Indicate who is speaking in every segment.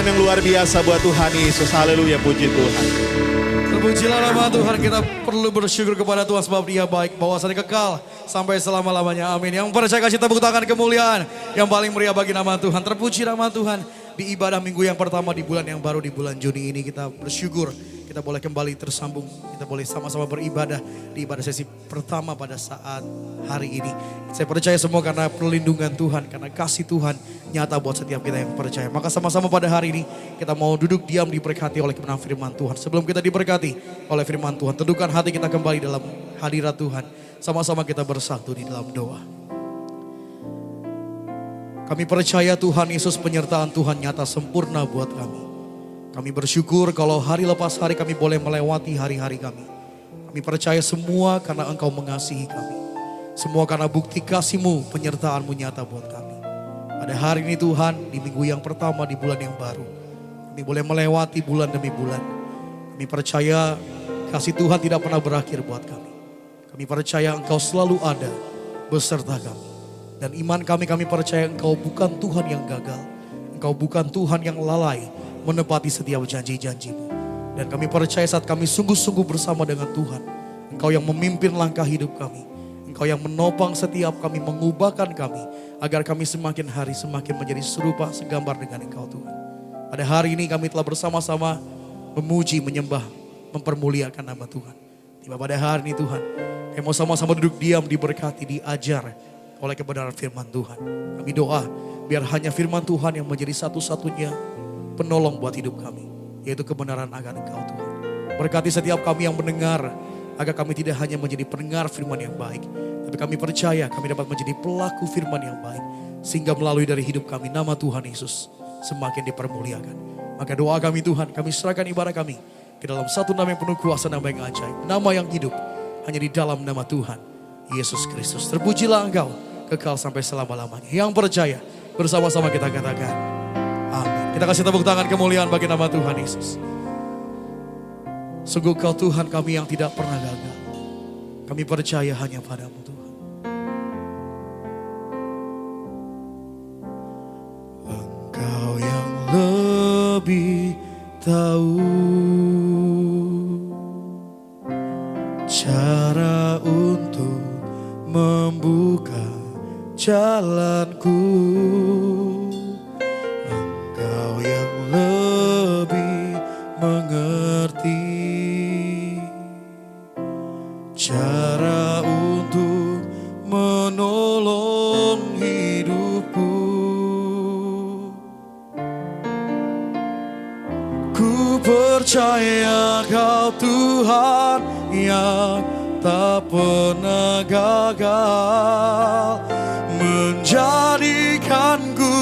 Speaker 1: Tuhan yang luar biasa buat Tuhan Yesus. Haleluya, puji Tuhan.
Speaker 2: Terpujilah nama Tuhan, kita perlu bersyukur kepada Tuhan sebab Dia baik, bahwasanya kekal sampai selama-lamanya. Amin. Yang percaya kasih tepuk tangan kemuliaan yang paling meriah bagi nama Tuhan. Terpuji nama Tuhan. Di ibadah minggu yang pertama di bulan yang baru, di bulan Juni ini kita bersyukur. Kita boleh kembali tersambung, kita boleh sama-sama beribadah di ibadah sesi pertama pada saat hari ini. Saya percaya semua karena perlindungan Tuhan, karena kasih Tuhan nyata buat setiap kita yang percaya. Maka sama-sama pada hari ini kita mau duduk diam diberkati oleh kebenaran firman Tuhan. Sebelum kita diberkati oleh firman Tuhan, teduhkan hati kita kembali dalam hadirat Tuhan. Sama-sama kita bersatu di dalam doa. Kami percaya Tuhan Yesus, penyertaan Tuhan nyata sempurna buat kami. Kami bersyukur kalau hari lepas hari kami boleh melewati hari-hari kami. Kami percaya semua karena Engkau mengasihi kami. Semua karena bukti kasih-Mu, penyertaan-Mu nyata buat kami. Pada hari ini Tuhan, di minggu yang pertama di bulan yang baru, kami boleh melewati bulan demi bulan. Kami percaya kasih Tuhan tidak pernah berakhir buat kami. Kami percaya Engkau selalu ada beserta kami. Dan iman kami percaya Engkau bukan Tuhan yang gagal. Engkau bukan Tuhan yang lalai menepati setiap janji-janji-Mu. Dan kami percaya saat kami sungguh-sungguh bersama dengan Tuhan, Engkau yang memimpin langkah hidup kami. Engkau yang menopang setiap kami, mengubahkan kami, agar kami semakin hari semakin menjadi serupa segambar dengan Engkau Tuhan. Pada hari ini kami telah bersama-sama memuji, menyembah, mempermuliakan nama Tuhan. Tiba pada hari ini Tuhan, kami mau sama-sama duduk diam, diberkati, diajar oleh kebenaran firman Tuhan. Kami doa biar hanya firman Tuhan yang menjadi satu-satunya penolong buat hidup kami, yaitu kebenaran akan Engkau Tuhan. Berkati setiap kami yang mendengar, agar kami tidak hanya menjadi pendengar firman yang baik, tapi kami percaya kami dapat menjadi pelaku firman yang baik, sehingga melalui dari hidup kami nama Tuhan Yesus semakin dipermuliakan. Maka doa kami Tuhan, kami serahkan ibadah kami ke dalam satu nama yang penuh kuasa, nama yang ajaib, nama yang hidup hanya di dalam nama Tuhan Yesus Kristus. Terpujilah Engkau kekal sampai selama-lamanya. Yang percaya bersama-sama kita katakan amin. Kita kasih tepuk tangan kemuliaan bagi nama Tuhan Yesus. Sungguh Kau Tuhan kami yang tidak pernah gagal. Kami percaya hanya padamu Tuhan. Engkau yang lebih tahu cara untuk membuka jalanku. Engkau yang lebih mengerti cara untuk menolong hidupku. Ku percaya Kau Tuhan yang tak pernah gagal, menjadikanku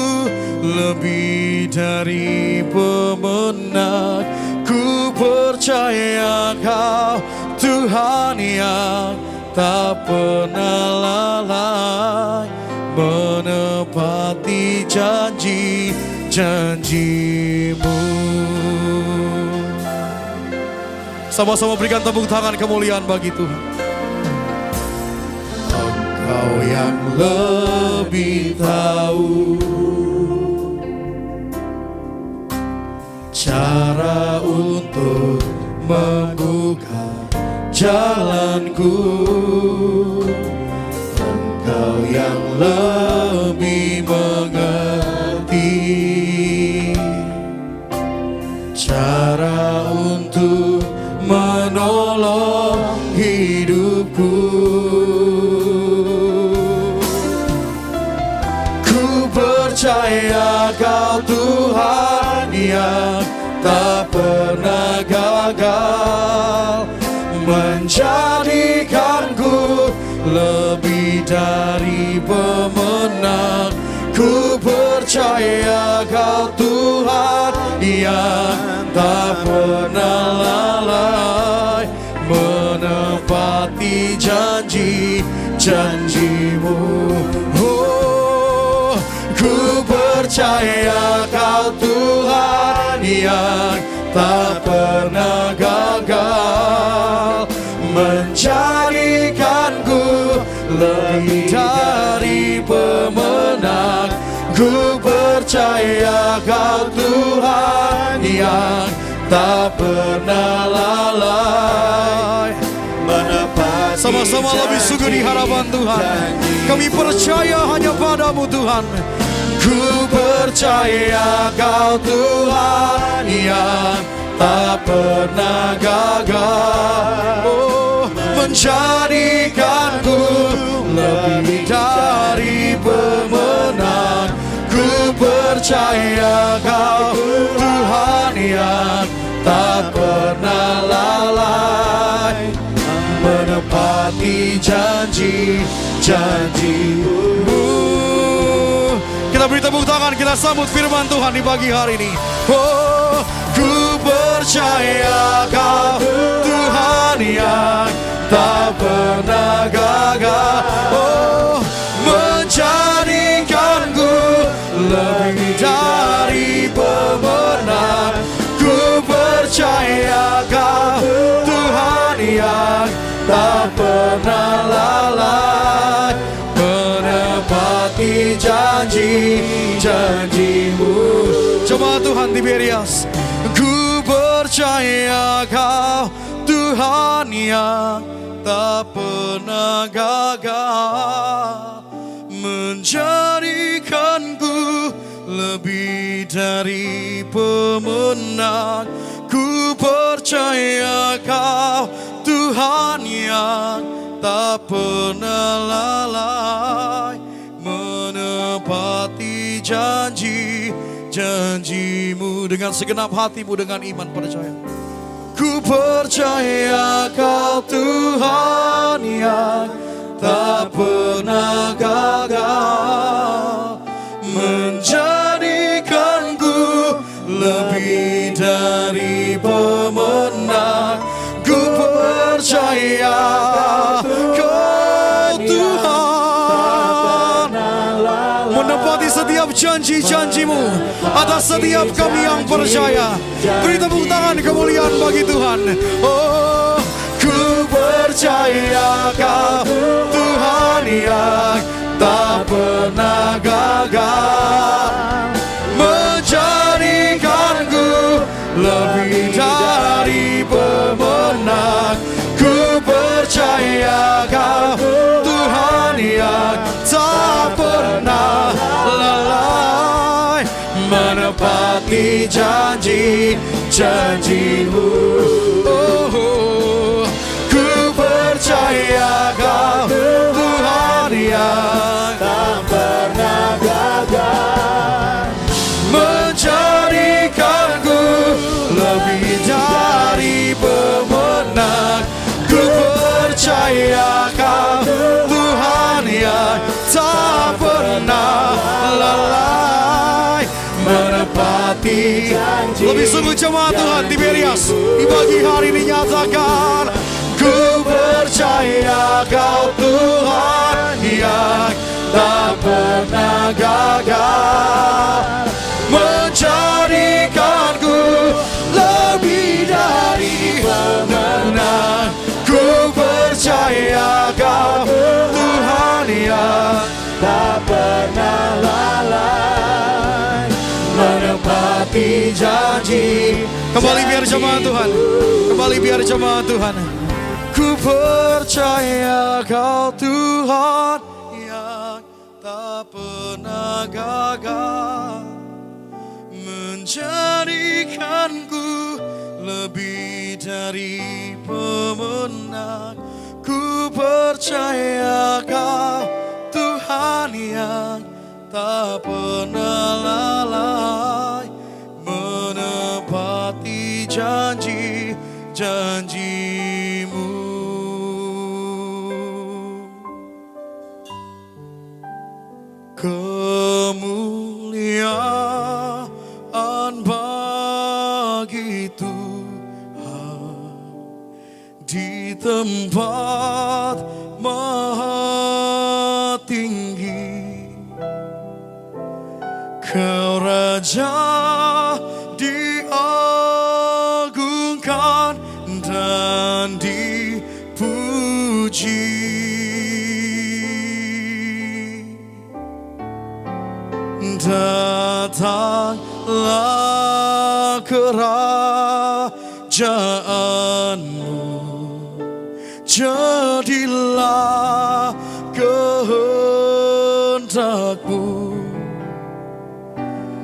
Speaker 2: lebih dari pemenang. Ku percaya Kau Tuhan yang tak pernah lalai menepati janji-janji-Mu. Sama-sama berikan tepuk tangan kemuliaan bagi Tuhan. Engkau yang lebih tahu cara untuk membuka jalanku. Engkau yang lebih mengerti cara untuk menolong hidupku. Ku percaya Kau Tuhan yang tak pernah gagal, menjadikanku lebih dari pemenang. Ku percaya Kau Tuhan yang tak pernah lalai menepati janji-janji-Mu. Oh, ku percaya Kau Tuhan yang tak pernah gagal, menjadikanku lebih dari pemenang. Ku percaya Kau Tuhan tak pernah lalai.
Speaker 1: menepati
Speaker 2: Sama-sama lebih sungguh di hadapan Tuhan. Kami percaya hanya padamu Tuhan. Ku percaya Kau Tuhan yang tak pernah gagal. Oh, menjadikanku lebih dari pemenang. Ku percaya Kau Tuhan yang tak pernah lalai, menepati janji-janji-Mu. Kita beri tepuk tangan, kita sambut firman Tuhan di pagi hari ini. Oh, ku percaya Kau Tuhan yang tak pernah gagal. Oh, menjadikanku lebih dari pemenang. Ku percaya Kau Tuhan yang tak pernah lalai, menepati janji-janji-Mu. Jemaat Tuhan Tiberias, ku percaya Kau Tuhan yang tak pernah gagal, menjadikanku lebih dari pemenang. Ku percaya Kau Tuhan yang tak pernah lalai, menepati janji-janji-Mu. Dengan segenap hatimu, dengan iman percaya. Ku percaya Kau Tuhan yang tak pernah gagal, menjadikanku lebih dari pemenang. Ku percaya Kau Tuhan menepati setiap janji-janji-Mu atas setiap kami yang percaya. Beri tepuk tangan kemuliaan bagi Tuhan. Oh, ku percaya Kau Tuhan yang tak pernah gagal, menjadikanku lebih dari pemenang. Ku percaya Kau Tuhan yang tak pernah lalai, menepati janji-janji-Mu. Oh, ku percaya Kau Tuhan yang tak pernah gagal, menjadikanku lebih dari pemenang. Ku percaya Kau Tuhan yang tak pernah lalai, menepati janji. Lebih sungguh jemaat Tuhan Tiberias di pagi hari ini nyatakan, ku percaya Kau Tuhan yang tak pernah gagal, menjadikanku lebih dari pemenang. Ku percaya Kau Tuhan yang tak pernah lalai, menepati janji. Kembali biar jemaat Tuhan, kembali biar jemaat Tuhan. Ku percaya Kau Tuhan yang tak pernah gagal, menjadikanku lebih dari pemenang. Ku percaya Kau Tuhan yang tak pernah lalai, menepati janji-janji-Mu. Kemuliaan bagi Tuhan di tempat maha tinggi. Kau Raja diagungkan dan dipuji. Datanglah kerajaanmu, jadilah kehendakmu.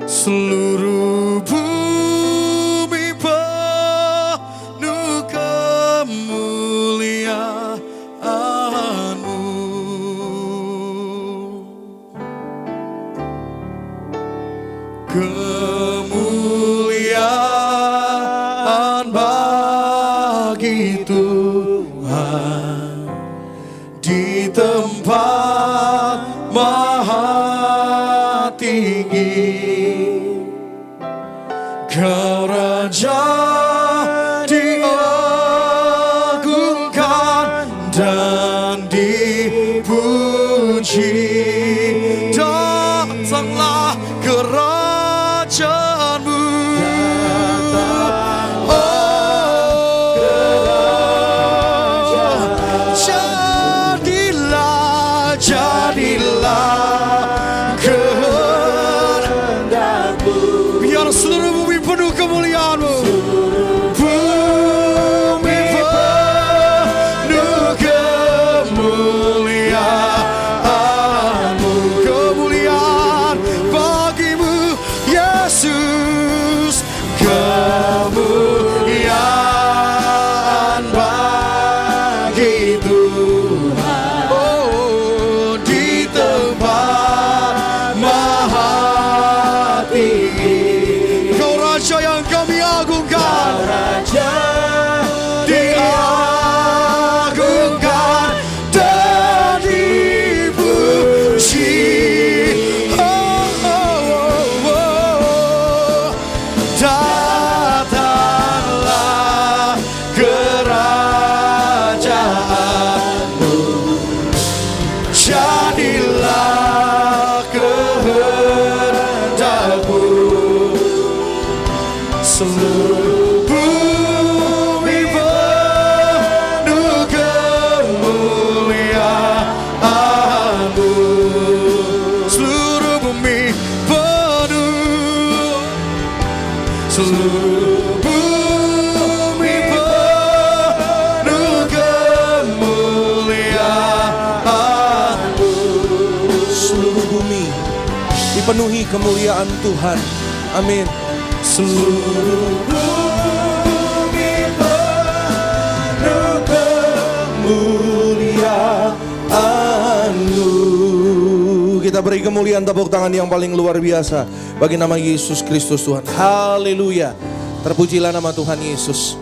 Speaker 2: Seluruh bumi penuh kemuliaan-Mu. Kemuliaan bagi Tuhan di tempat maha tinggi. Kau Raja diagungkan dan dipuji. Datanglah kerajaanmu. Jadilah kehendakmu. Biar seluruh bumi penuh kemuliaan-Mu. Bumi penuh kemuliaan-Mu. Kemuliaan bagimu Yesus. Kemuliaan bagi Tuhan. Oh, di tempat maha tinggi. Kau Raja yang kami agungkan. Kau Raja diagungkan dan dipuji. Datanglah kerajaanmu. Jadilah kehendakmu. Seluruh bumi penuh kemuliaan-Mu. Seluruh bumi penuh. Seluruh bumi penuh kemuliaan-Mu.
Speaker 3: Seluruh bumi dipenuhi kemuliaan Tuhan. Amin.
Speaker 2: Seluruh bumi penuh kemuliaan-Mu.
Speaker 3: Kita beri kemuliaan, tepuk tangan yang paling luar biasa bagi nama Yesus Kristus Tuhan. Haleluya. Terpujilah nama Tuhan Yesus.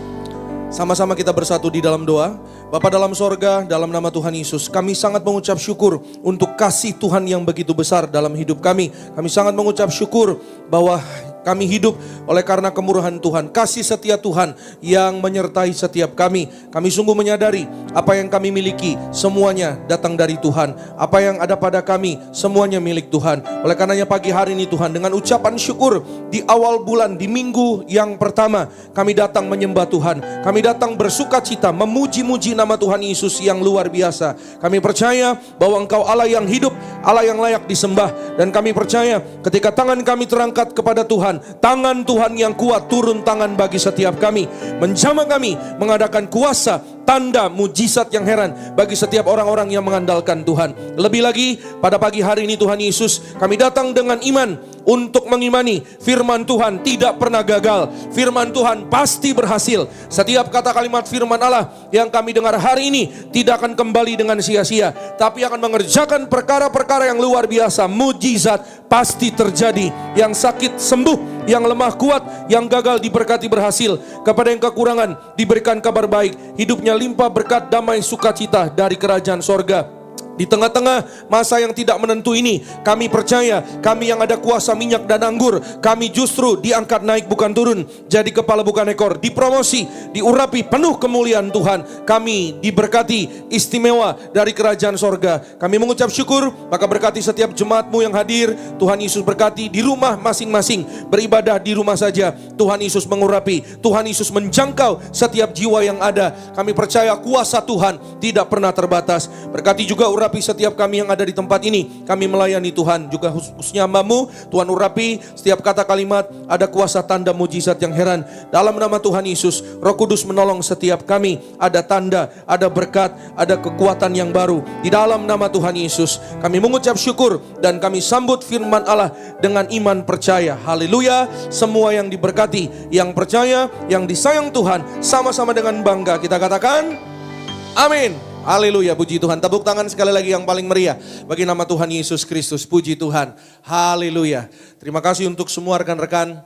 Speaker 3: Sama-sama kita bersatu di dalam doa. Bapa dalam sorga, dalam nama Tuhan Yesus, kami sangat mengucap syukur untuk kasih Tuhan yang begitu besar dalam hidup kami. Kami sangat mengucap syukur bahwa kami hidup oleh karena kemurahan Tuhan, kasih setia Tuhan yang menyertai setiap kami. Kami sungguh menyadari apa yang kami miliki semuanya datang dari Tuhan. Apa yang ada pada kami semuanya milik Tuhan. Oleh karenanya pagi hari ini Tuhan, dengan ucapan syukur di awal bulan, di minggu yang pertama, kami datang menyembah Tuhan. Kami datang bersuka cita, memuji-muji nama Tuhan Yesus yang luar biasa. Kami percaya bahwa Engkau Allah yang hidup, Allah yang layak disembah. Dan kami percaya ketika tangan kami terangkat kepada Tuhan, tangan Tuhan yang kuat turun tangan bagi setiap kami, menjamah kami, mengadakan kuasa, tanda, mujizat yang heran bagi setiap orang-orang yang mengandalkan Tuhan. Lebih lagi pada pagi hari ini Tuhan Yesus, kami datang dengan iman untuk mengimani firman Tuhan tidak pernah gagal. Firman Tuhan pasti berhasil. Setiap kata kalimat firman Allah yang kami dengar hari ini tidak akan kembali dengan sia-sia, tapi akan mengerjakan perkara-perkara yang luar biasa. Mujizat pasti terjadi. Yang sakit sembuh, yang lemah kuat, yang gagal diberkati berhasil. Kepada yang kekurangan diberikan kabar baik. Hidupnya limpah berkat, damai, sukacita dari kerajaan sorga. Di tengah-tengah masa yang tidak menentu ini, kami percaya kami yang ada kuasa minyak dan anggur, kami justru diangkat naik bukan turun, jadi kepala bukan ekor, dipromosi, diurapi penuh kemuliaan Tuhan. Kami diberkati istimewa dari kerajaan sorga. Kami mengucap syukur, maka berkati setiap jemaat-Mu yang hadir. Tuhan Yesus berkati di rumah masing-masing, beribadah di rumah saja. Tuhan Yesus mengurapi, Tuhan Yesus menjangkau setiap jiwa yang ada. Kami percaya kuasa Tuhan tidak pernah terbatas. Berkati juga urapi urapi setiap kami yang ada di tempat ini. Kami melayani Tuhan, juga khususnya hamba-Mu. Tuhan urapi setiap kata kalimat, ada kuasa tanda mujizat yang heran. Dalam nama Tuhan Yesus, Roh Kudus menolong setiap kami. Ada tanda, ada berkat, ada kekuatan yang baru. Di dalam nama Tuhan Yesus, kami mengucap syukur dan kami sambut firman Allah dengan iman percaya. Haleluya. Semua yang diberkati, yang percaya, yang disayang Tuhan, sama-sama dengan bangga kita katakan amin. Haleluya, puji Tuhan. Tepuk tangan sekali lagi yang paling meriah bagi nama Tuhan Yesus Kristus. Puji Tuhan. Haleluya. Terima kasih untuk semua rekan-rekan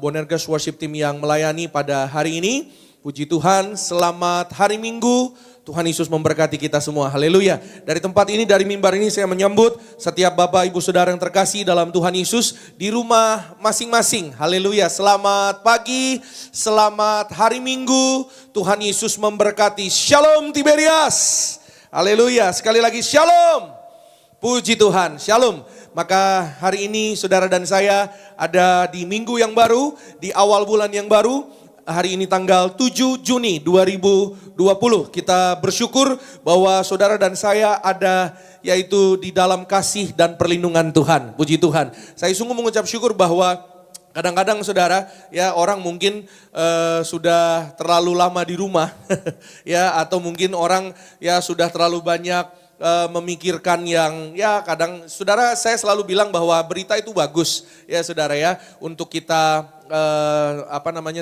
Speaker 3: Bonerges Worship Team yang melayani pada hari ini. Puji Tuhan, selamat hari Minggu. Tuhan Yesus memberkati kita semua. Haleluya. Dari tempat ini, dari mimbar ini saya menyambut setiap Bapak Ibu Saudara yang terkasih dalam Tuhan Yesus di rumah masing-masing. Haleluya. Selamat pagi, selamat hari Minggu. Tuhan Yesus memberkati. Shalom Tiberias. Haleluya. Sekali lagi shalom. Puji Tuhan. Shalom. Maka hari ini saudara dan saya ada di minggu yang baru, di awal bulan yang baru. Hari ini tanggal 7 Juni 2020. Kita bersyukur bahwa saudara dan saya ada yaitu di dalam kasih dan perlindungan Tuhan. Puji Tuhan. Saya sungguh mengucap syukur bahwa kadang-kadang saudara ya orang mungkin sudah terlalu lama di rumah ya, atau mungkin orang ya sudah terlalu banyak memikirkan yang ya kadang saudara, saya selalu bilang bahwa berita itu bagus ya saudara ya, untuk kita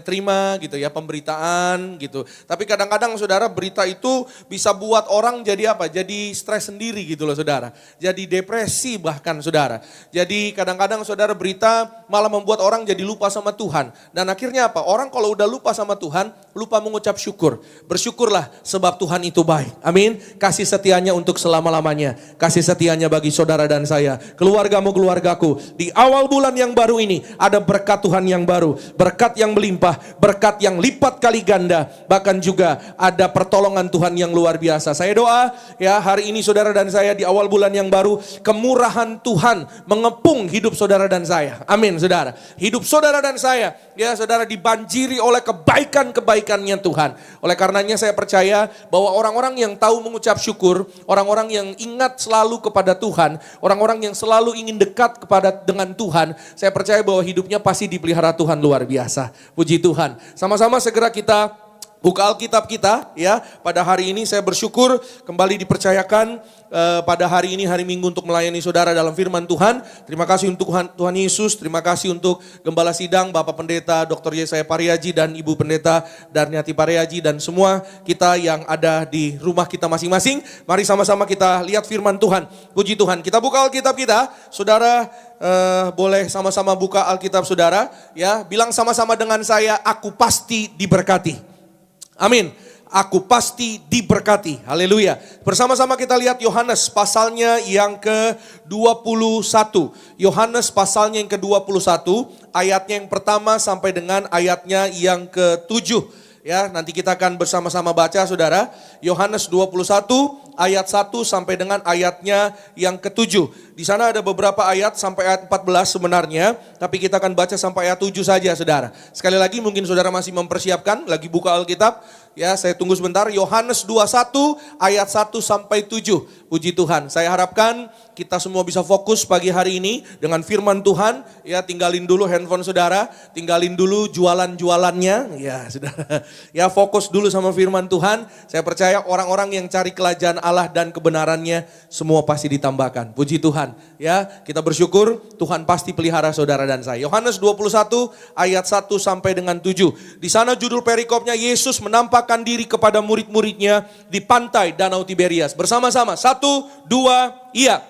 Speaker 3: terima gitu ya, pemberitaan gitu. Tapi kadang-kadang saudara, berita itu bisa buat orang jadi apa? Jadi stres sendiri gitu loh saudara. Jadi depresi bahkan saudara. Jadi kadang-kadang saudara, berita malah membuat orang jadi lupa sama Tuhan. Dan akhirnya apa? Orang kalau udah lupa sama Tuhan, lupa mengucap syukur. Bersyukurlah sebab Tuhan itu baik. Amin. Kasih setianya untuk selama-lamanya. Kasih setianya bagi saudara dan saya. Keluargamu, keluargaku. Di awal bulan yang baru ini ada berkat Tuhan yang baru, berkat yang melimpah, berkat yang lipat kali ganda, bahkan juga ada pertolongan Tuhan yang luar biasa. Saya doa ya hari ini saudara dan saya di awal bulan yang baru, kemurahan Tuhan mengepung hidup saudara dan saya. Amin saudara. Hidup saudara dan saya ya saudara dibanjiri oleh kebaikan-kebaikannya Tuhan. Oleh karenanya saya percaya bahwa orang-orang yang tahu mengucap syukur, orang-orang yang ingat selalu kepada Tuhan, orang-orang yang selalu ingin dekat dengan Tuhan, saya percaya bahwa hidupnya pasti dipelihara Tuhan luar biasa. Puji Tuhan. Sama-sama segera kita buka Alkitab kita ya. Pada hari ini saya bersyukur kembali dipercayakan pada hari ini hari Minggu untuk melayani saudara dalam firman Tuhan. Terima kasih untuk Tuhan Yesus, terima kasih untuk Gembala Sidang, Bapak Pendeta Dr. Yesaya Pariaji dan Ibu Pendeta Darniati Pariaji dan semua kita yang ada di rumah kita masing-masing. Mari sama-sama kita lihat firman Tuhan. Puji Tuhan. Kita buka Alkitab kita. Saudara boleh sama-sama buka Alkitab saudara ya. Bilang sama-sama dengan saya, aku pasti diberkati. Amin. Aku pasti diberkati. Haleluya. Bersama-sama kita lihat Yohanes pasalnya yang ke-21. Yohanes pasalnya yang ke-21, ayatnya yang pertama sampai dengan ayatnya yang ke-7. Ya, nanti kita akan bersama-sama baca saudara. Yohanes 21 ayat 1 sampai dengan ayatnya yang ke-7. Di sana ada beberapa ayat sampai ayat 14 sebenarnya, tapi kita akan baca sampai ayat 7 saja saudara. Sekali lagi mungkin saudara masih mempersiapkan, lagi buka Alkitab. Ya, saya tunggu sebentar. Yohanes 21 ayat 1 sampai 7. Puji Tuhan. Saya harapkan kita semua bisa fokus pagi hari ini dengan firman Tuhan. Ya, tinggalin dulu handphone saudara, tinggalin dulu jualan-jualannya. Ya, saudara. Ya, fokus dulu sama firman Tuhan. Saya percaya orang-orang yang cari kerajaan Allah dan kebenarannya semua pasti ditambahkan. Puji Tuhan. Ya, kita bersyukur Tuhan pasti pelihara saudara dan saya. Yohanes 21 ayat 1 sampai dengan 7. Di sana judul perikopnya, Yesus menampakkan diri kepada murid-muridnya di pantai Danau Tiberias. Bersama-sama, 1, 2, iya.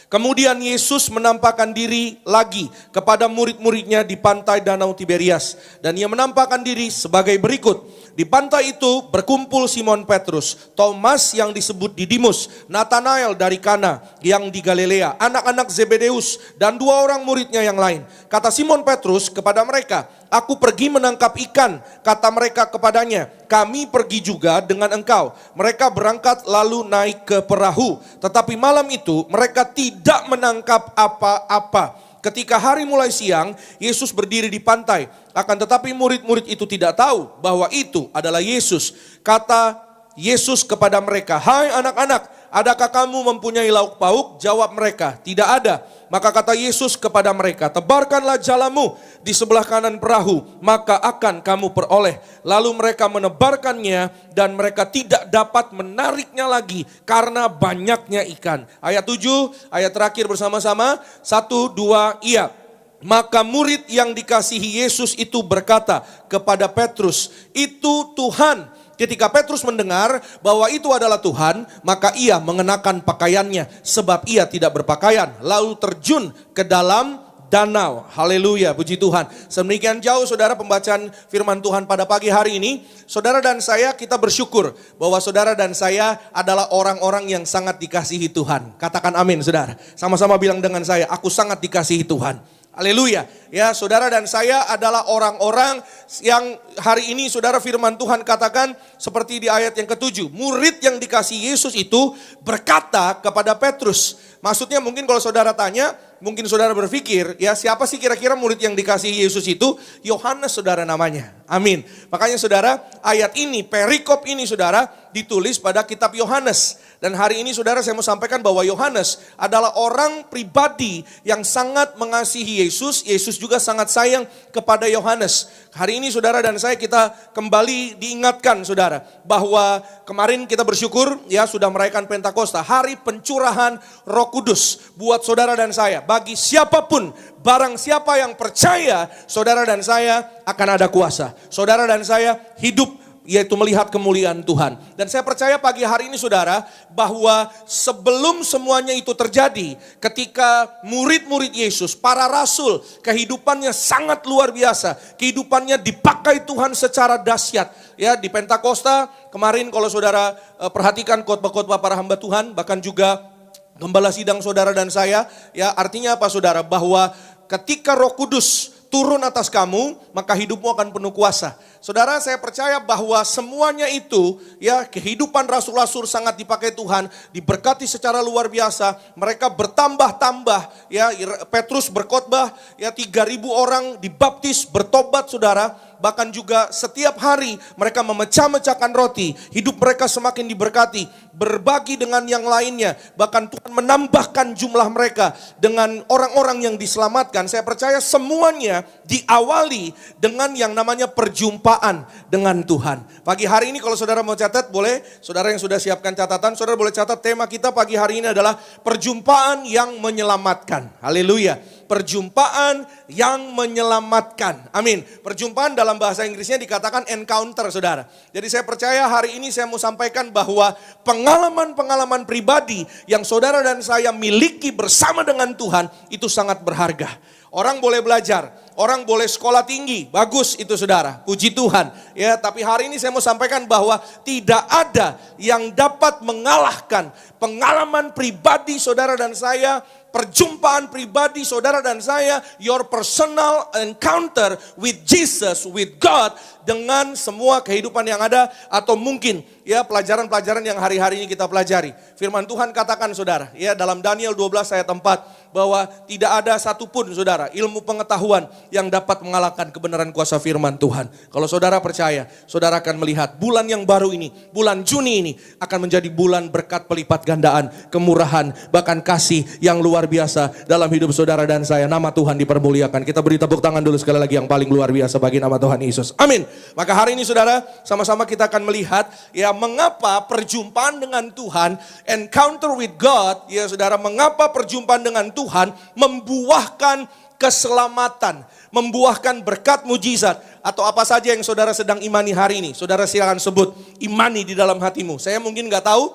Speaker 3: Kemudian Yesus menampakkan diri lagi kepada murid-muridnya di pantai Danau Tiberias. Dan ia menampakkan diri sebagai berikut. Di pantai itu berkumpul Simon Petrus, Thomas yang disebut Didimus, Nathanael dari Kana yang di Galilea, anak-anak Zebedeus, dan 2 orang muridnya yang lain. Kata Simon Petrus kepada mereka, aku pergi menangkap ikan. Kata mereka kepadanya, kami pergi juga dengan engkau. Mereka berangkat lalu naik ke perahu. Tetapi malam itu mereka tidak menangkap apa-apa. Ketika hari mulai siang, Yesus berdiri di pantai. Akan tetapi murid-murid itu tidak tahu bahwa itu adalah Yesus. Kata Yesus kepada mereka, hai anak-anak, adakah kamu mempunyai lauk pauk? Jawab mereka, tidak ada. Maka kata Yesus kepada mereka, tebarkanlah jalamu di sebelah kanan perahu, maka akan kamu peroleh. Lalu mereka menebarkannya dan mereka tidak dapat menariknya lagi karena banyaknya ikan. Ayat 7, ayat terakhir bersama-sama. 1, 2, iya. Maka murid yang dikasihi Yesus itu berkata kepada Petrus, itu Tuhan. Ketika Petrus mendengar bahwa itu adalah Tuhan, maka ia mengenakan pakaiannya sebab ia tidak berpakaian. Lalu terjun ke dalam danau. Haleluya, puji Tuhan. Sedemikian jauh saudara pembacaan firman Tuhan pada pagi hari ini. Saudara dan saya kita bersyukur bahwa saudara dan saya adalah orang-orang yang sangat dikasihi Tuhan. Katakan amin saudara. Sama-sama bilang dengan saya, aku sangat dikasihi Tuhan. Haleluya. Ya, saudara dan saya adalah orang-orang yang hari ini saudara firman Tuhan katakan seperti di ayat yang ke-7. Murid yang dikasihi Yesus itu berkata kepada Petrus. Maksudnya mungkin kalau saudara tanya, mungkin saudara berpikir, ya siapa sih kira-kira murid yang dikasihi Yesus itu? Yohanes saudara namanya. Amin. Makanya saudara, ayat ini, perikop ini saudara ditulis pada kitab Yohanes. Dan hari ini saudara saya mau sampaikan bahwa Yohanes adalah orang pribadi yang sangat mengasihi Yesus. Yesus juga sangat sayang kepada Yohanes. Hari ini saudara dan saya kita kembali diingatkan saudara bahwa kemarin kita bersyukur ya sudah merayakan Pentakosta, hari pencurahan Roh Kudus buat saudara dan saya. Bagi siapapun, barang siapa yang percaya, saudara dan saya akan ada kuasa. Saudara dan saya hidup yaitu melihat kemuliaan Tuhan. Dan saya percaya pagi hari ini saudara, bahwa sebelum semuanya itu terjadi, ketika murid-murid Yesus, para rasul, kehidupannya sangat luar biasa. Kehidupannya dipakai Tuhan secara dahsyat. Ya, di Pentakosta, kemarin kalau saudara perhatikan khotbah-khotbah para hamba Tuhan, bahkan juga gembala sidang saudara dan saya, ya artinya apa saudara? Bahwa ketika Roh Kudus turun atas kamu, maka hidupmu akan penuh kuasa. Saudara, saya percaya bahwa semuanya itu, ya kehidupan rasul-rasul sangat dipakai Tuhan, diberkati secara luar biasa. Mereka bertambah-tambah, ya Petrus berkhotbah, ya 3.000 orang dibaptis, bertobat saudara. Bahkan juga setiap hari mereka memecah-mecahkan roti, hidup mereka semakin diberkati, berbagi dengan yang lainnya. Bahkan Tuhan menambahkan jumlah mereka dengan orang-orang yang diselamatkan. Saya percaya semuanya diawali dengan yang namanya perjumpaan dengan Tuhan. Pagi hari ini kalau saudara mau catat boleh, saudara yang sudah siapkan catatan, saudara boleh catat tema kita pagi hari ini adalah perjumpaan yang menyelamatkan. Haleluya. Perjumpaan yang menyelamatkan. Amin. Perjumpaan dalam bahasa Inggrisnya dikatakan encounter saudara. Jadi saya percaya hari ini saya mau sampaikan bahwa pengalaman-pengalaman pribadi yang saudara dan saya miliki bersama dengan Tuhan itu sangat berharga. Orang boleh belajar, orang boleh sekolah tinggi, bagus itu saudara, puji Tuhan. Ya, tapi hari ini saya mau sampaikan bahwa tidak ada yang dapat mengalahkan pengalaman pribadi saudara dan saya, perjumpaan pribadi saudara dan saya, your personal encounter with Jesus, with God, dengan semua kehidupan yang ada, atau mungkin ya pelajaran-pelajaran yang hari-hari ini kita pelajari. Firman Tuhan katakan saudara, ya dalam Daniel 12 ayat 4, bahwa tidak ada satupun saudara ilmu pengetahuan yang dapat mengalahkan kebenaran kuasa firman Tuhan. Kalau saudara percaya, saudara akan melihat bulan yang baru ini, bulan Juni ini akan menjadi bulan berkat pelipat gandaan, kemurahan, bahkan kasih yang luar biasa dalam hidup saudara dan saya. Nama Tuhan dipermuliakan. Kita beri tepuk tangan dulu sekali lagi yang paling luar biasa bagi nama Tuhan Yesus. Amin. Maka hari ini saudara, sama-sama kita akan melihat ya mengapa perjumpaan dengan Tuhan, encounter with God, ya saudara, mengapa perjumpaan dengan Tuhan membuahkan keselamatan, membuahkan berkat mujizat, atau apa saja yang saudara sedang imani hari ini. Saudara silakan sebut imani di dalam hatimu. Saya mungkin gak tahu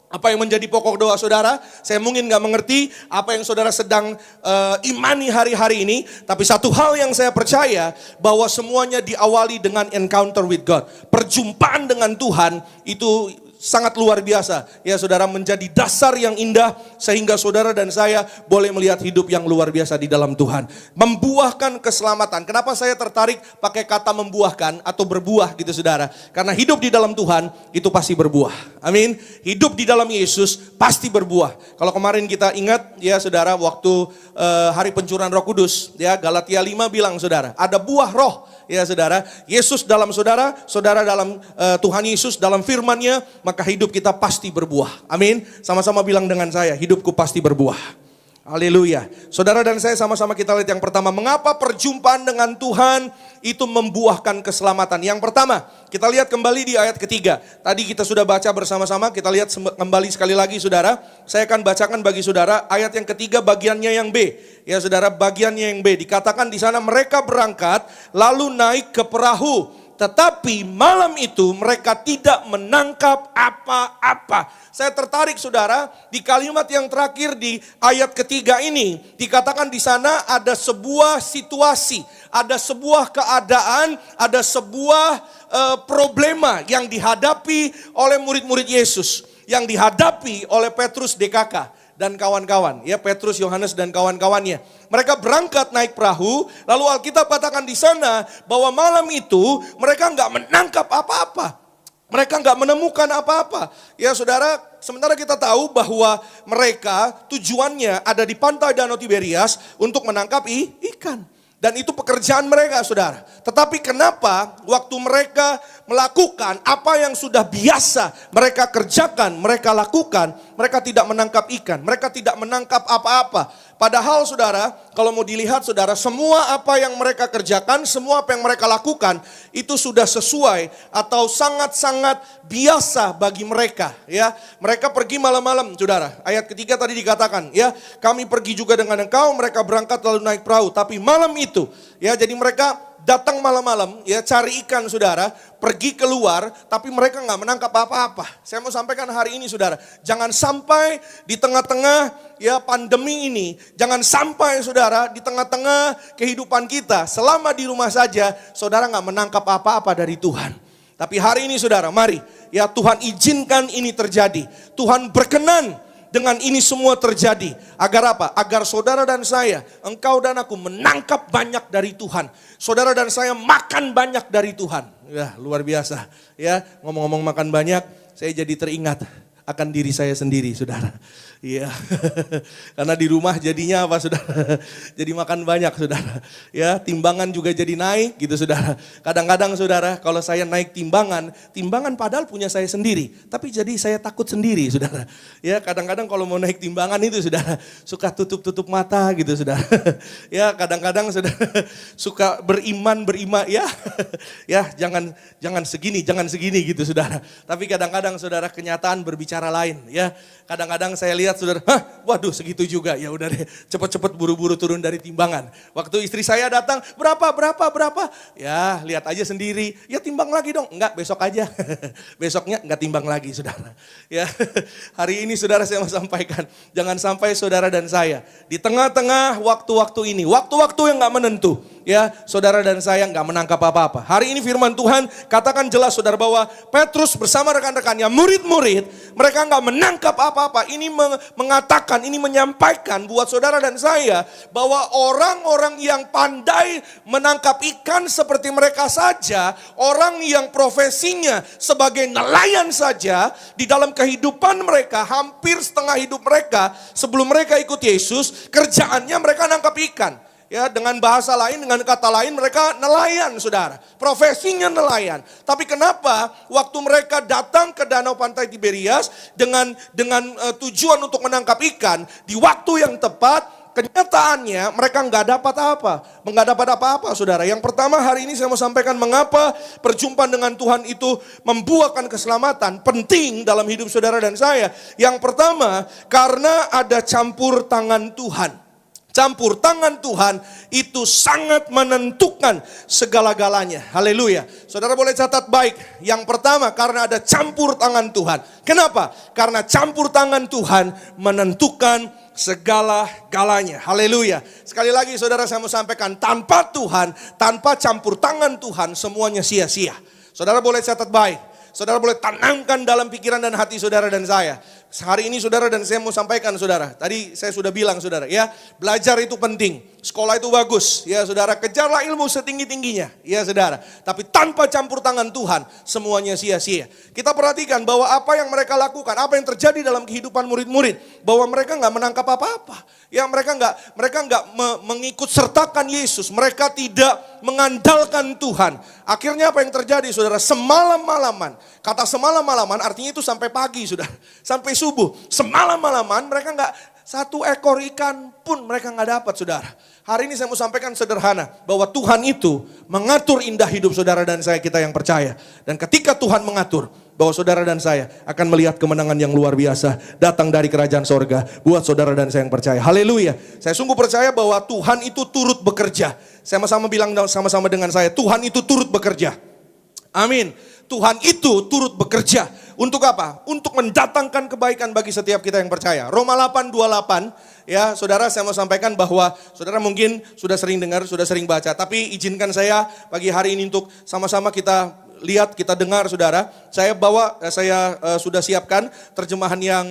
Speaker 3: apa yang menjadi pokok doa saudara, saya mungkin gak mengerti apa yang saudara sedang imani hari-hari ini. Tapi satu hal yang saya percaya, bahwa semuanya diawali dengan encounter with God. Perjumpaan dengan Tuhan itu sangat luar biasa. Ya saudara, menjadi dasar yang indah sehingga saudara dan saya boleh melihat hidup yang luar biasa di dalam Tuhan. Membuahkan keselamatan. Kenapa saya tertarik pakai kata membuahkan atau berbuah gitu saudara? Karena hidup di dalam Tuhan itu pasti berbuah. Amin. Hidup di dalam Yesus pasti berbuah. Kalau kemarin kita ingat ya saudara, waktu hari pencurahan Roh Kudus, ya Galatia 5 bilang saudara, ada buah roh. Ya saudara, Yesus dalam saudara, saudara dalam Tuhan Yesus dalam firman-Nya, maka hidup kita pasti berbuah. Amin. Sama-sama bilang dengan saya, hidupku pasti berbuah. Haleluya. Saudara dan saya sama-sama kita lihat yang pertama. Mengapa perjumpaan dengan Tuhan itu membuahkan keselamatan? Yang pertama, kita lihat kembali di ayat ketiga. Tadi kita sudah baca bersama-sama, kita lihat kembali sekali lagi saudara. Saya akan bacakan bagi saudara ayat yang ketiga bagiannya yang B. Ya saudara, bagiannya yang B. Dikatakan di sana mereka berangkat lalu naik ke perahu. Tetapi malam itu mereka tidak menangkap apa-apa. Saya tertarik saudara, di kalimat yang terakhir di ayat ketiga ini. Dikatakan di sana ada sebuah situasi, ada sebuah keadaan, ada sebuah problema yang dihadapi oleh murid-murid Yesus. Yang dihadapi oleh Petrus DKK dan kawan-kawan, ya Petrus, Yohanes dan kawan-kawannya. Mereka berangkat naik perahu, lalu Alkitab katakan di sana bahwa malam itu mereka nggak menangkap apa-apa. Mereka nggak menemukan apa-apa. Ya saudara, sementara kita tahu bahwa mereka tujuannya ada di pantai Danau Tiberias untuk menangkap ikan. Dan itu pekerjaan mereka saudara. Tetapi kenapa waktu mereka melakukan apa yang sudah biasa mereka kerjakan, mereka lakukan, mereka tidak menangkap ikan, mereka tidak menangkap apa-apa. Padahal saudara, kalau mau dilihat saudara, semua apa yang mereka kerjakan, semua apa yang mereka lakukan, itu sudah sesuai atau sangat-sangat biasa bagi mereka. Ya, mereka pergi malam-malam saudara. Ayat ketiga tadi dikatakan, ya kami pergi juga dengan engkau, mereka berangkat lalu naik perahu. Tapi malam itu, ya jadi mereka datang malam-malam, ya cari ikan saudara, pergi keluar, tapi mereka nggak menangkap apa-apa. Saya mau sampaikan hari ini saudara, jangan sampai di tengah-tengah ya pandemi ini, jangan sampai saudara di tengah-tengah kehidupan kita, selama di rumah saja, saudara nggak menangkap apa-apa dari Tuhan. Tapi hari ini saudara, mari ya Tuhan izinkan ini terjadi, Tuhan berkenan dengan ini semua terjadi. Agar apa? Agar saudara dan saya, engkau dan aku menangkap banyak dari Tuhan. Saudara dan saya makan banyak dari Tuhan. Ya, luar biasa. Ya, ngomong-ngomong makan banyak, saya jadi teringat akan diri saya sendiri, saudara. Iya, karena di rumah jadinya apa saudara? Jadi makan banyak saudara. Ya, timbangan juga jadi naik gitu saudara. Kadang-kadang saudara, kalau saya naik timbangan padahal punya saya sendiri. Tapi jadi saya takut sendiri saudara. Ya, kadang-kadang kalau mau naik timbangan itu saudara, suka tutup-tutup mata gitu saudara. Ya, kadang-kadang saudara suka beriman ya. Ya, jangan segini gitu saudara. Tapi kadang-kadang saudara kenyataan berbicara lain ya. Kadang-kadang saya lihat saudara, waduh segitu juga, ya udah deh, cepet-cepet buru-buru turun dari timbangan. Waktu istri saya datang, berapa? Ya lihat aja sendiri, ya timbang lagi dong. Enggak, besok aja. Besoknya enggak timbang lagi saudara. Ya, hari ini saudara saya mau sampaikan, jangan sampai saudara dan saya di tengah-tengah waktu-waktu ini, waktu-waktu yang enggak menentu, ya saudara dan saya enggak menangkap apa-apa. Hari ini firman Tuhan katakan jelas saudara bahwa Petrus bersama rekan-rekannya, murid-murid, mereka enggak menangkap apa-apa. Ini mengatakan, ini menyampaikan buat saudara dan saya bahwa orang-orang yang pandai menangkap ikan seperti mereka saja, orang yang profesinya sebagai nelayan saja, di dalam kehidupan mereka, hampir setengah hidup mereka sebelum mereka ikut Yesus, kerjaannya mereka nangkap ikan. Ya, dengan bahasa lain, dengan kata lain mereka nelayan saudara. Profesinya nelayan. Tapi kenapa waktu mereka datang ke danau pantai Tiberias dengan tujuan untuk menangkap ikan, di waktu yang tepat, kenyataannya mereka nggak dapat apa-apa saudara. Yang pertama hari ini saya mau sampaikan mengapa perjumpaan dengan Tuhan itu membuahkan keselamatan penting dalam hidup saudara dan saya. Yang pertama karena ada campur tangan Tuhan. Campur tangan Tuhan itu sangat menentukan segala-galanya. Haleluya. Saudara boleh catat baik. Yang pertama karena ada campur tangan Tuhan. Kenapa? Karena campur tangan Tuhan menentukan segala-galanya. Haleluya. Sekali lagi saudara saya mau sampaikan, tanpa Tuhan, tanpa campur tangan Tuhan semuanya sia-sia. Saudara boleh catat baik. Saudara boleh tanamkan dalam pikiran dan hati saudara dan saya. Hari ini saudara dan saya mau sampaikan saudara. Tadi saya sudah bilang saudara ya. Belajar itu penting. Sekolah itu bagus. Ya saudara, kejarlah ilmu setinggi-tingginya. Ya saudara. Tapi tanpa campur tangan Tuhan semuanya sia-sia. Kita perhatikan bahwa apa yang mereka lakukan. Apa yang terjadi dalam kehidupan murid-murid. Bahwa mereka nggak menangkap apa-apa. Ya mereka nggak mengikut sertakan Yesus. Mereka tidak mengandalkan Tuhan. Akhirnya apa yang terjadi saudara? Semalam-malaman. Kata semalam-malaman artinya itu sampai pagi saudara. Sampai subuh. Semalam-malaman mereka nggak, satu ekor ikan pun mereka nggak dapat saudara. Hari ini saya mau sampaikan sederhana. Bahwa Tuhan itu mengatur indah hidup saudara dan saya, kita yang percaya. Dan ketika Tuhan mengatur, bahwa saudara dan saya akan melihat kemenangan yang luar biasa datang dari kerajaan sorga buat saudara dan saya yang percaya. Haleluya. Saya sungguh percaya bahwa Tuhan itu turut bekerja. Saya sama-sama bilang sama-sama dengan saya, Tuhan itu turut bekerja. Amin. Tuhan itu turut bekerja. Untuk apa? Untuk mendatangkan kebaikan bagi setiap kita yang percaya. Roma 8:28, ya saudara, saya mau sampaikan bahwa saudara mungkin sudah sering dengar, sudah sering baca. Tapi izinkan saya pagi hari ini untuk sama-sama kita lihat, kita dengar saudara. Saya sudah siapkan terjemahan yang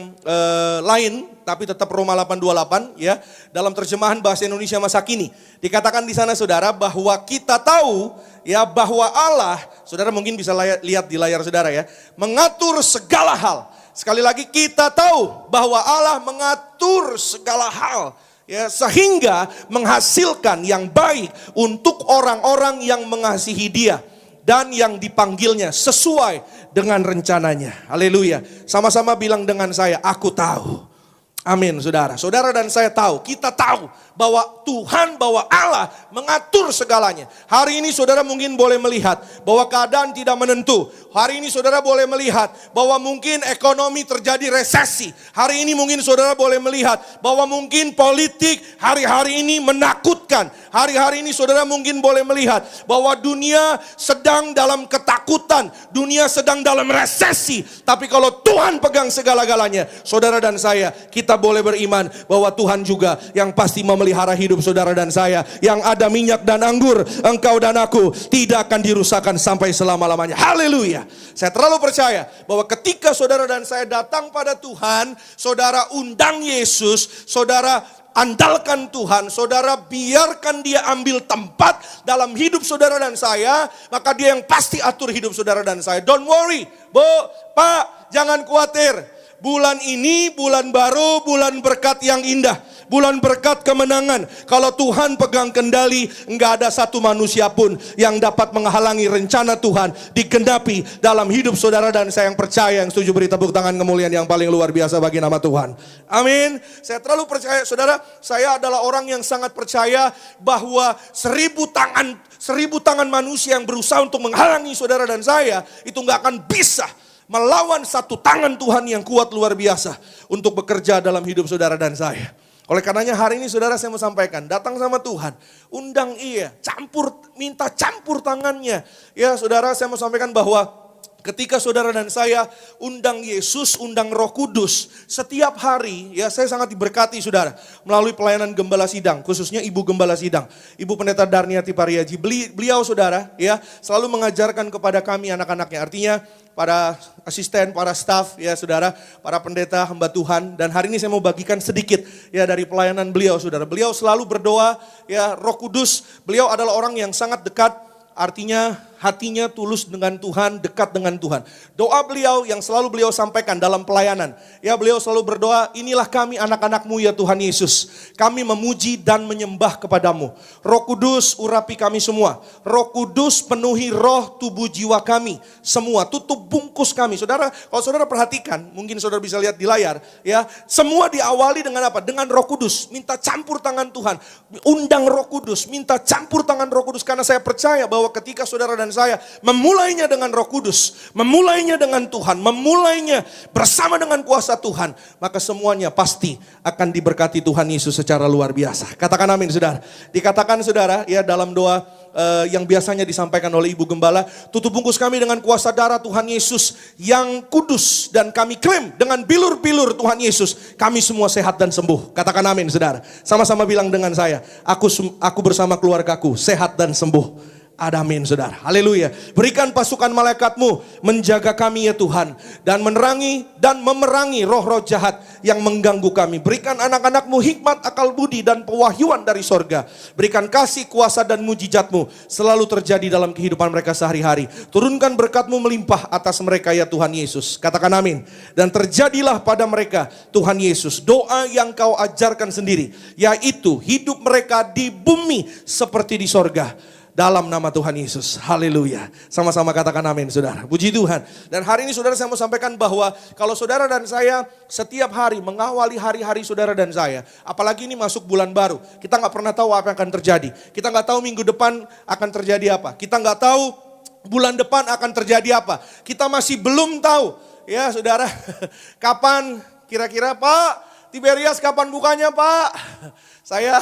Speaker 3: lain, tapi tetap Roma 8:28 ya. Dalam terjemahan bahasa Indonesia masa kini. Dikatakan di sana saudara bahwa kita tahu ya bahwa Allah, saudara mungkin bisa lihat di layar saudara ya, mengatur segala hal. Sekali lagi, kita tahu bahwa Allah mengatur segala hal. Ya, sehingga menghasilkan yang baik untuk orang-orang yang mengasihi Dia dan yang dipanggilnya sesuai dengan rencananya. Haleluya. Sama-sama bilang dengan saya, aku tahu. Amin saudara. Saudara dan saya tahu, kita tahu bahwa Tuhan, bahwa Allah mengatur segalanya. Hari ini saudara mungkin boleh melihat bahwa keadaan tidak menentu. Hari ini saudara boleh melihat bahwa mungkin ekonomi terjadi resesi. Hari ini mungkin saudara boleh melihat bahwa mungkin politik hari-hari ini menakutkan. Hari-hari ini saudara mungkin boleh melihat bahwa dunia sedang dalam ketakutan. Dunia sedang dalam resesi. Tapi kalau Tuhan pegang segala-galanya, saudara dan saya, kita boleh beriman bahwa Tuhan juga yang pasti memelihara hidup saudara dan saya. Yang ada minyak dan anggur, engkau dan aku tidak akan dirusakkan sampai selama-lamanya. Haleluya. Saya terlalu percaya bahwa ketika saudara dan saya datang pada Tuhan, saudara undang Yesus, saudara andalkan Tuhan, saudara biarkan Dia ambil tempat dalam hidup saudara dan saya, maka Dia yang pasti atur hidup saudara dan saya. Don't worry, Bu, Pak, jangan khawatir. Bulan ini bulan baru, bulan berkat yang indah, bulan berkat kemenangan. Kalau Tuhan pegang kendali, enggak ada satu manusia pun yang dapat menghalangi rencana Tuhan digenapi dalam hidup saudara dan saya yang percaya, yang setuju beri tepuk tangan kemuliaan yang paling luar biasa bagi nama Tuhan. Amin. Saya terlalu percaya saudara, saya adalah orang yang sangat percaya bahwa 1000 tangan manusia yang berusaha untuk menghalangi saudara dan saya itu enggak akan bisa melawan satu tangan Tuhan yang kuat luar biasa untuk bekerja dalam hidup saudara dan saya. Oleh karenanya hari ini saudara saya mau sampaikan, datang sama Tuhan, undang Ia, minta campur tangannya. Ya saudara, saya mau sampaikan bahwa ketika saudara dan saya undang Yesus, undang Roh Kudus, setiap hari ya saya sangat diberkati saudara melalui pelayanan gembala sidang, khususnya Ibu Gembala Sidang, Ibu Pendeta Darniati Pariaji. Beliau saudara ya selalu mengajarkan kepada kami anak-anaknya, artinya para asisten, para staf ya saudara, para pendeta, hamba Tuhan. Dan hari ini saya mau bagikan sedikit ya dari pelayanan beliau saudara. Beliau selalu berdoa ya Roh Kudus, beliau adalah orang yang sangat dekat. Artinya hatinya tulus dengan Tuhan, dekat dengan Tuhan. Doa beliau yang selalu beliau sampaikan dalam pelayanan. Ya beliau selalu berdoa, inilah kami anak-anak-Mu ya Tuhan Yesus. Kami memuji dan menyembah kepadamu. Roh Kudus urapi kami semua. Roh Kudus penuhi roh, tubuh, jiwa kami. Semua, tutup bungkus kami. Saudara, kalau saudara perhatikan, mungkin saudara bisa lihat di layar. Ya, semua diawali dengan apa? Dengan Roh Kudus. Minta campur tangan Tuhan. Undang Roh Kudus, minta campur tangan Roh Kudus. Karena saya percaya bahwa ketika saudara dan saya memulainya dengan Roh Kudus, memulainya dengan Tuhan, memulainya bersama dengan kuasa Tuhan, maka semuanya pasti akan diberkati Tuhan Yesus secara luar biasa. Katakan amin saudara. Dikatakan saudara ya dalam doa yang biasanya disampaikan oleh Ibu Gembala, tutup bungkus kami dengan kuasa darah Tuhan Yesus yang kudus, dan kami klaim dengan bilur-bilur Tuhan Yesus kami semua sehat dan sembuh. Katakan amin saudara. Sama-sama bilang dengan saya, aku bersama keluargaku sehat dan sembuh. Ada amin saudara. Haleluya. Berikan pasukan malaikatmu menjaga kami ya Tuhan. Dan memerangi roh-roh jahat yang mengganggu kami. Berikan anak-anakmu hikmat, akal budi dan pewahyuan dari sorga. Berikan kasih, kuasa dan mujizatmu selalu terjadi dalam kehidupan mereka sehari-hari. Turunkan berkatmu melimpah atas mereka ya Tuhan Yesus. Katakan amin. Dan terjadilah pada mereka Tuhan Yesus doa yang kau ajarkan sendiri. Yaitu hidup mereka di bumi seperti di sorga. Dalam nama Tuhan Yesus. Haleluya. Sama-sama katakan amin saudara. Puji Tuhan. Dan hari ini saudara saya mau sampaikan bahwa kalau saudara dan saya setiap hari mengawali hari-hari saudara dan saya. Apalagi ini masuk bulan baru. Kita gak pernah tahu apa yang akan terjadi. Kita gak tahu minggu depan akan terjadi apa. Kita gak tahu bulan depan akan terjadi apa. Kita masih belum tahu. Ya saudara. Kapan kira-kira Pak Tiberias kapan bukanya Pak? Saya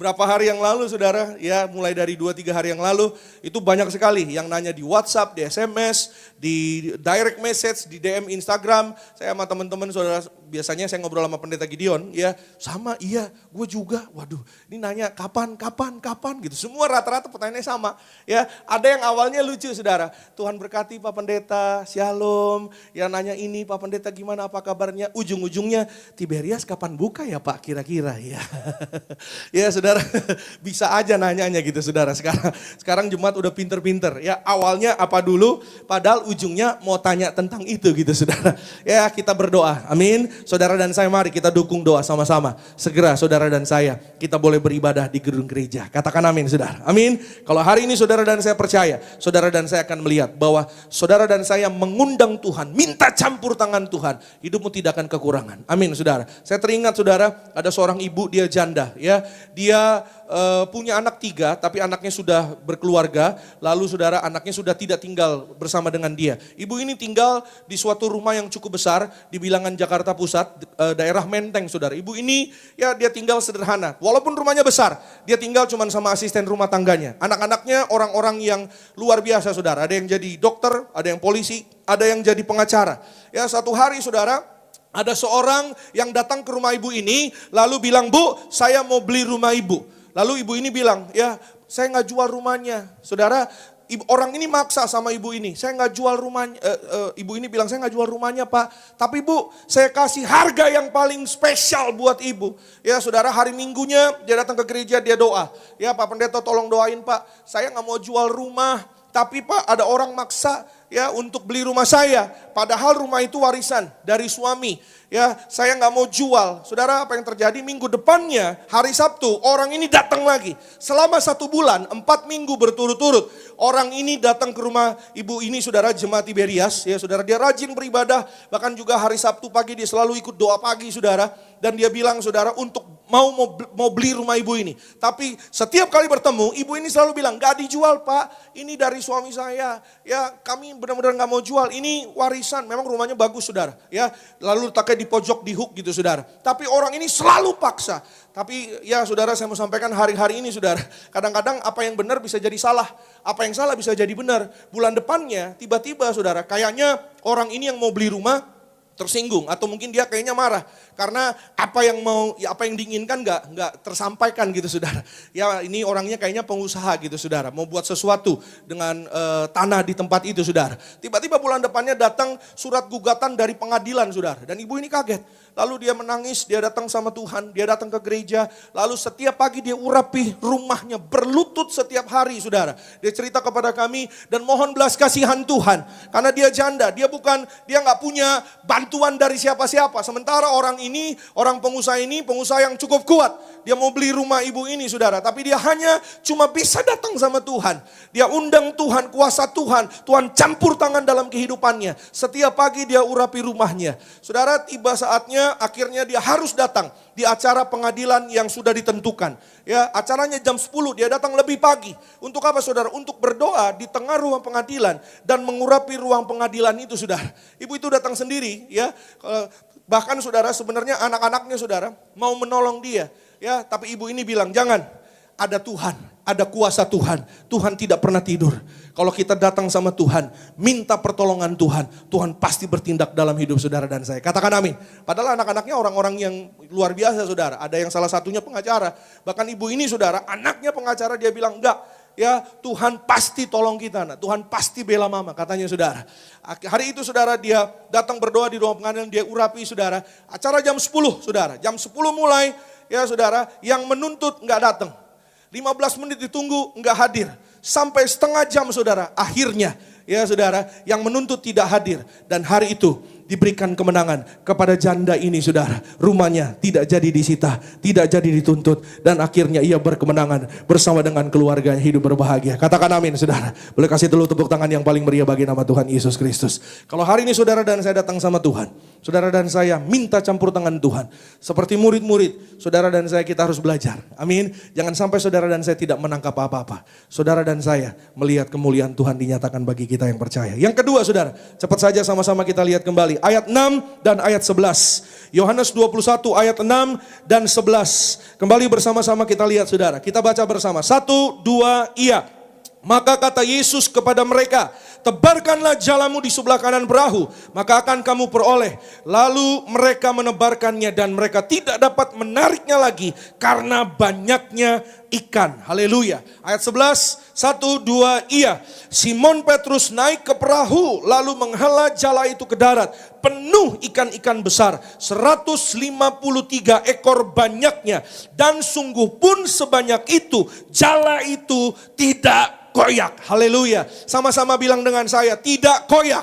Speaker 3: berapa hari yang lalu saudara, ya mulai dari 2-3 hari yang lalu, itu banyak sekali yang nanya di WhatsApp, di SMS, di direct message, di DM Instagram. Saya sama teman-teman saudara, biasanya saya ngobrol sama pendeta Gideon, ya sama iya, gue juga, waduh ini nanya kapan gitu. Semua rata-rata pertanyaannya sama. Ya, ada yang awalnya lucu saudara, Tuhan berkati Pak Pendeta, Shalom, yang nanya ini Pak Pendeta gimana apa kabarnya, ujung-ujungnya Tiberias kapan buka ya Pak kira-kira ya. Ya saudara, bisa aja nanyanya gitu saudara. Sekarang jemaat udah pinter-pinter. Ya awalnya apa dulu, padahal ujungnya mau tanya tentang itu gitu saudara. Ya kita berdoa, amin. Saudara dan saya mari kita dukung doa sama-sama. Segera saudara dan saya, kita boleh beribadah di gedung gereja. Katakan amin saudara, amin. Kalau hari ini saudara dan saya percaya, saudara dan saya akan melihat bahwa saudara dan saya mengundang Tuhan, minta campur tangan Tuhan. Hidupmu tidak akan kekurangan, amin saudara. Saya teringat saudara, ada seorang ibu, dia janda ya. Dia punya anak 3 tapi anaknya sudah berkeluarga. Lalu saudara anaknya sudah tidak tinggal bersama dengan dia. Ibu ini tinggal di suatu rumah yang cukup besar di bilangan Jakarta Pusat, daerah Menteng saudara. Ibu ini ya dia tinggal sederhana. Walaupun rumahnya besar, dia tinggal cuma sama asisten rumah tangganya. Anak-anaknya orang-orang yang luar biasa saudara. Ada yang jadi dokter, ada yang polisi, ada yang jadi pengacara. Ya satu hari saudara, ada seorang yang datang ke rumah ibu ini, lalu bilang, Bu, saya mau beli rumah ibu. Lalu ibu ini bilang, ya saya gak jual rumahnya. Saudara, orang ini maksa sama ibu ini, saya gak jual rumahnya. Ibu ini bilang, saya gak jual rumahnya Pak. Tapi Bu, saya kasih harga yang paling spesial buat ibu. Ya saudara, hari Minggunya dia datang ke gereja, dia doa. Ya Pak Pendeta tolong doain Pak, saya gak mau jual rumah. Tapi Pak ada orang maksa ya untuk beli rumah saya. Padahal rumah itu warisan dari suami. Ya, saya nggak mau jual. Saudara, apa yang terjadi minggu depannya, hari Sabtu, orang ini datang lagi. Selama 1 bulan, 4 minggu berturut-turut, orang ini datang ke rumah ibu ini, saudara, jemaat Tiberias. Ya, saudara, dia rajin beribadah. Bahkan juga hari Sabtu pagi dia selalu ikut doa pagi, saudara. Dan dia bilang, saudara, untuk mau beli rumah ibu ini. Tapi setiap kali bertemu, ibu ini selalu bilang, gak dijual Pak, ini dari suami saya. Ya, kami benar-benar gak mau jual, ini warisan. Memang rumahnya bagus, saudara. Ya, lalu letaknya di pojok, di hook gitu, saudara. Tapi orang ini selalu paksa. Tapi ya saudara, saya mau sampaikan hari-hari ini saudara. Kadang-kadang apa yang benar bisa jadi salah. Apa yang salah bisa jadi benar. Bulan depannya tiba-tiba saudara, kayaknya orang ini yang mau beli rumah tersinggung atau mungkin dia kayaknya marah karena apa yang diinginkan nggak tersampaikan gitu saudara. Ya ini orangnya kayaknya pengusaha gitu saudara, mau buat sesuatu dengan tanah di tempat itu saudara. Tiba-tiba bulan depannya datang surat gugatan dari pengadilan saudara, dan ibu ini kaget. Lalu dia menangis, dia datang sama Tuhan, dia datang ke gereja, lalu setiap pagi dia urapi rumahnya, berlutut setiap hari saudara. Dia cerita kepada kami dan mohon belas kasihan Tuhan, karena dia janda, dia nggak punya bantuan dari siapa-siapa. Sementara orang ini, orang pengusaha ini, pengusaha yang cukup kuat, dia mau beli rumah ibu ini saudara, tapi dia hanya cuma bisa datang sama Tuhan. Dia undang Tuhan, kuasa Tuhan, Tuhan campur tangan dalam kehidupannya. Setiap pagi dia urapi rumahnya. Saudara, tiba saatnya akhirnya dia harus datang di acara pengadilan yang sudah ditentukan. Ya, acaranya jam 10, dia datang lebih pagi. Untuk apa saudara? Untuk berdoa di tengah ruang pengadilan dan mengurapi ruang pengadilan itu saudara. Ibu itu datang sendiri ya. Bahkan saudara, sebenarnya anak-anaknya saudara mau menolong dia. Ya, tapi ibu ini bilang, jangan, ada Tuhan, ada kuasa Tuhan. Tuhan tidak pernah tidur. Kalau kita datang sama Tuhan, minta pertolongan Tuhan, Tuhan pasti bertindak dalam hidup saudara dan saya. Katakan amin. Padahal anak-anaknya orang-orang yang luar biasa saudara. Ada yang salah satunya pengacara. Bahkan ibu ini saudara, anaknya pengacara, dia bilang enggak. ya Tuhan pasti tolong kita nak, Tuhan pasti bela mama katanya saudara. Hari itu saudara dia datang berdoa di ruang pengadilan, dia urapi saudara. Acara jam 10 saudara, jam 10 mulai ya saudara, yang menuntut nggak datang. 15 menit ditunggu nggak hadir. Sampai setengah jam saudara, akhirnya ya saudara yang menuntut tidak hadir. Dan hari itu diberikan kemenangan kepada janda ini saudara. Rumahnya tidak jadi disita, tidak jadi dituntut. Dan akhirnya ia berkemenangan bersama dengan keluarganya, hidup berbahagia. Katakan amin saudara. Boleh kasih dulu tepuk tangan yang paling meriah bagi nama Tuhan Yesus Kristus. Kalau hari ini saudara dan saya datang sama Tuhan, saudara dan saya minta campur tangan Tuhan. Seperti murid-murid, saudara dan saya kita harus belajar. Amin. Jangan sampai saudara dan saya tidak menangkap apa-apa. Saudara dan saya melihat kemuliaan Tuhan dinyatakan bagi kita yang percaya. Yang kedua saudara, cepat saja sama-sama kita lihat kembali. Ayat 6 dan ayat 11. Yohanes 21 ayat 6 dan 11. Kembali bersama-sama kita lihat saudara. Kita baca bersama. 1, 2, iya. Maka kata Yesus kepada mereka, tebarkanlah jalamu di sebelah kanan perahu, maka akan kamu peroleh. Lalu mereka menebarkannya dan mereka tidak dapat menariknya lagi karena banyaknya ikan. Haleluya. Ayat 11, 1, 2, iya. Simon Petrus naik ke perahu lalu menghela jala itu ke darat. Penuh ikan-ikan besar, 153 ekor banyaknya. Dan sungguh pun sebanyak itu, jala itu tidak koyak. Haleluya. Sama-sama bilang dengan saya, tidak koyak.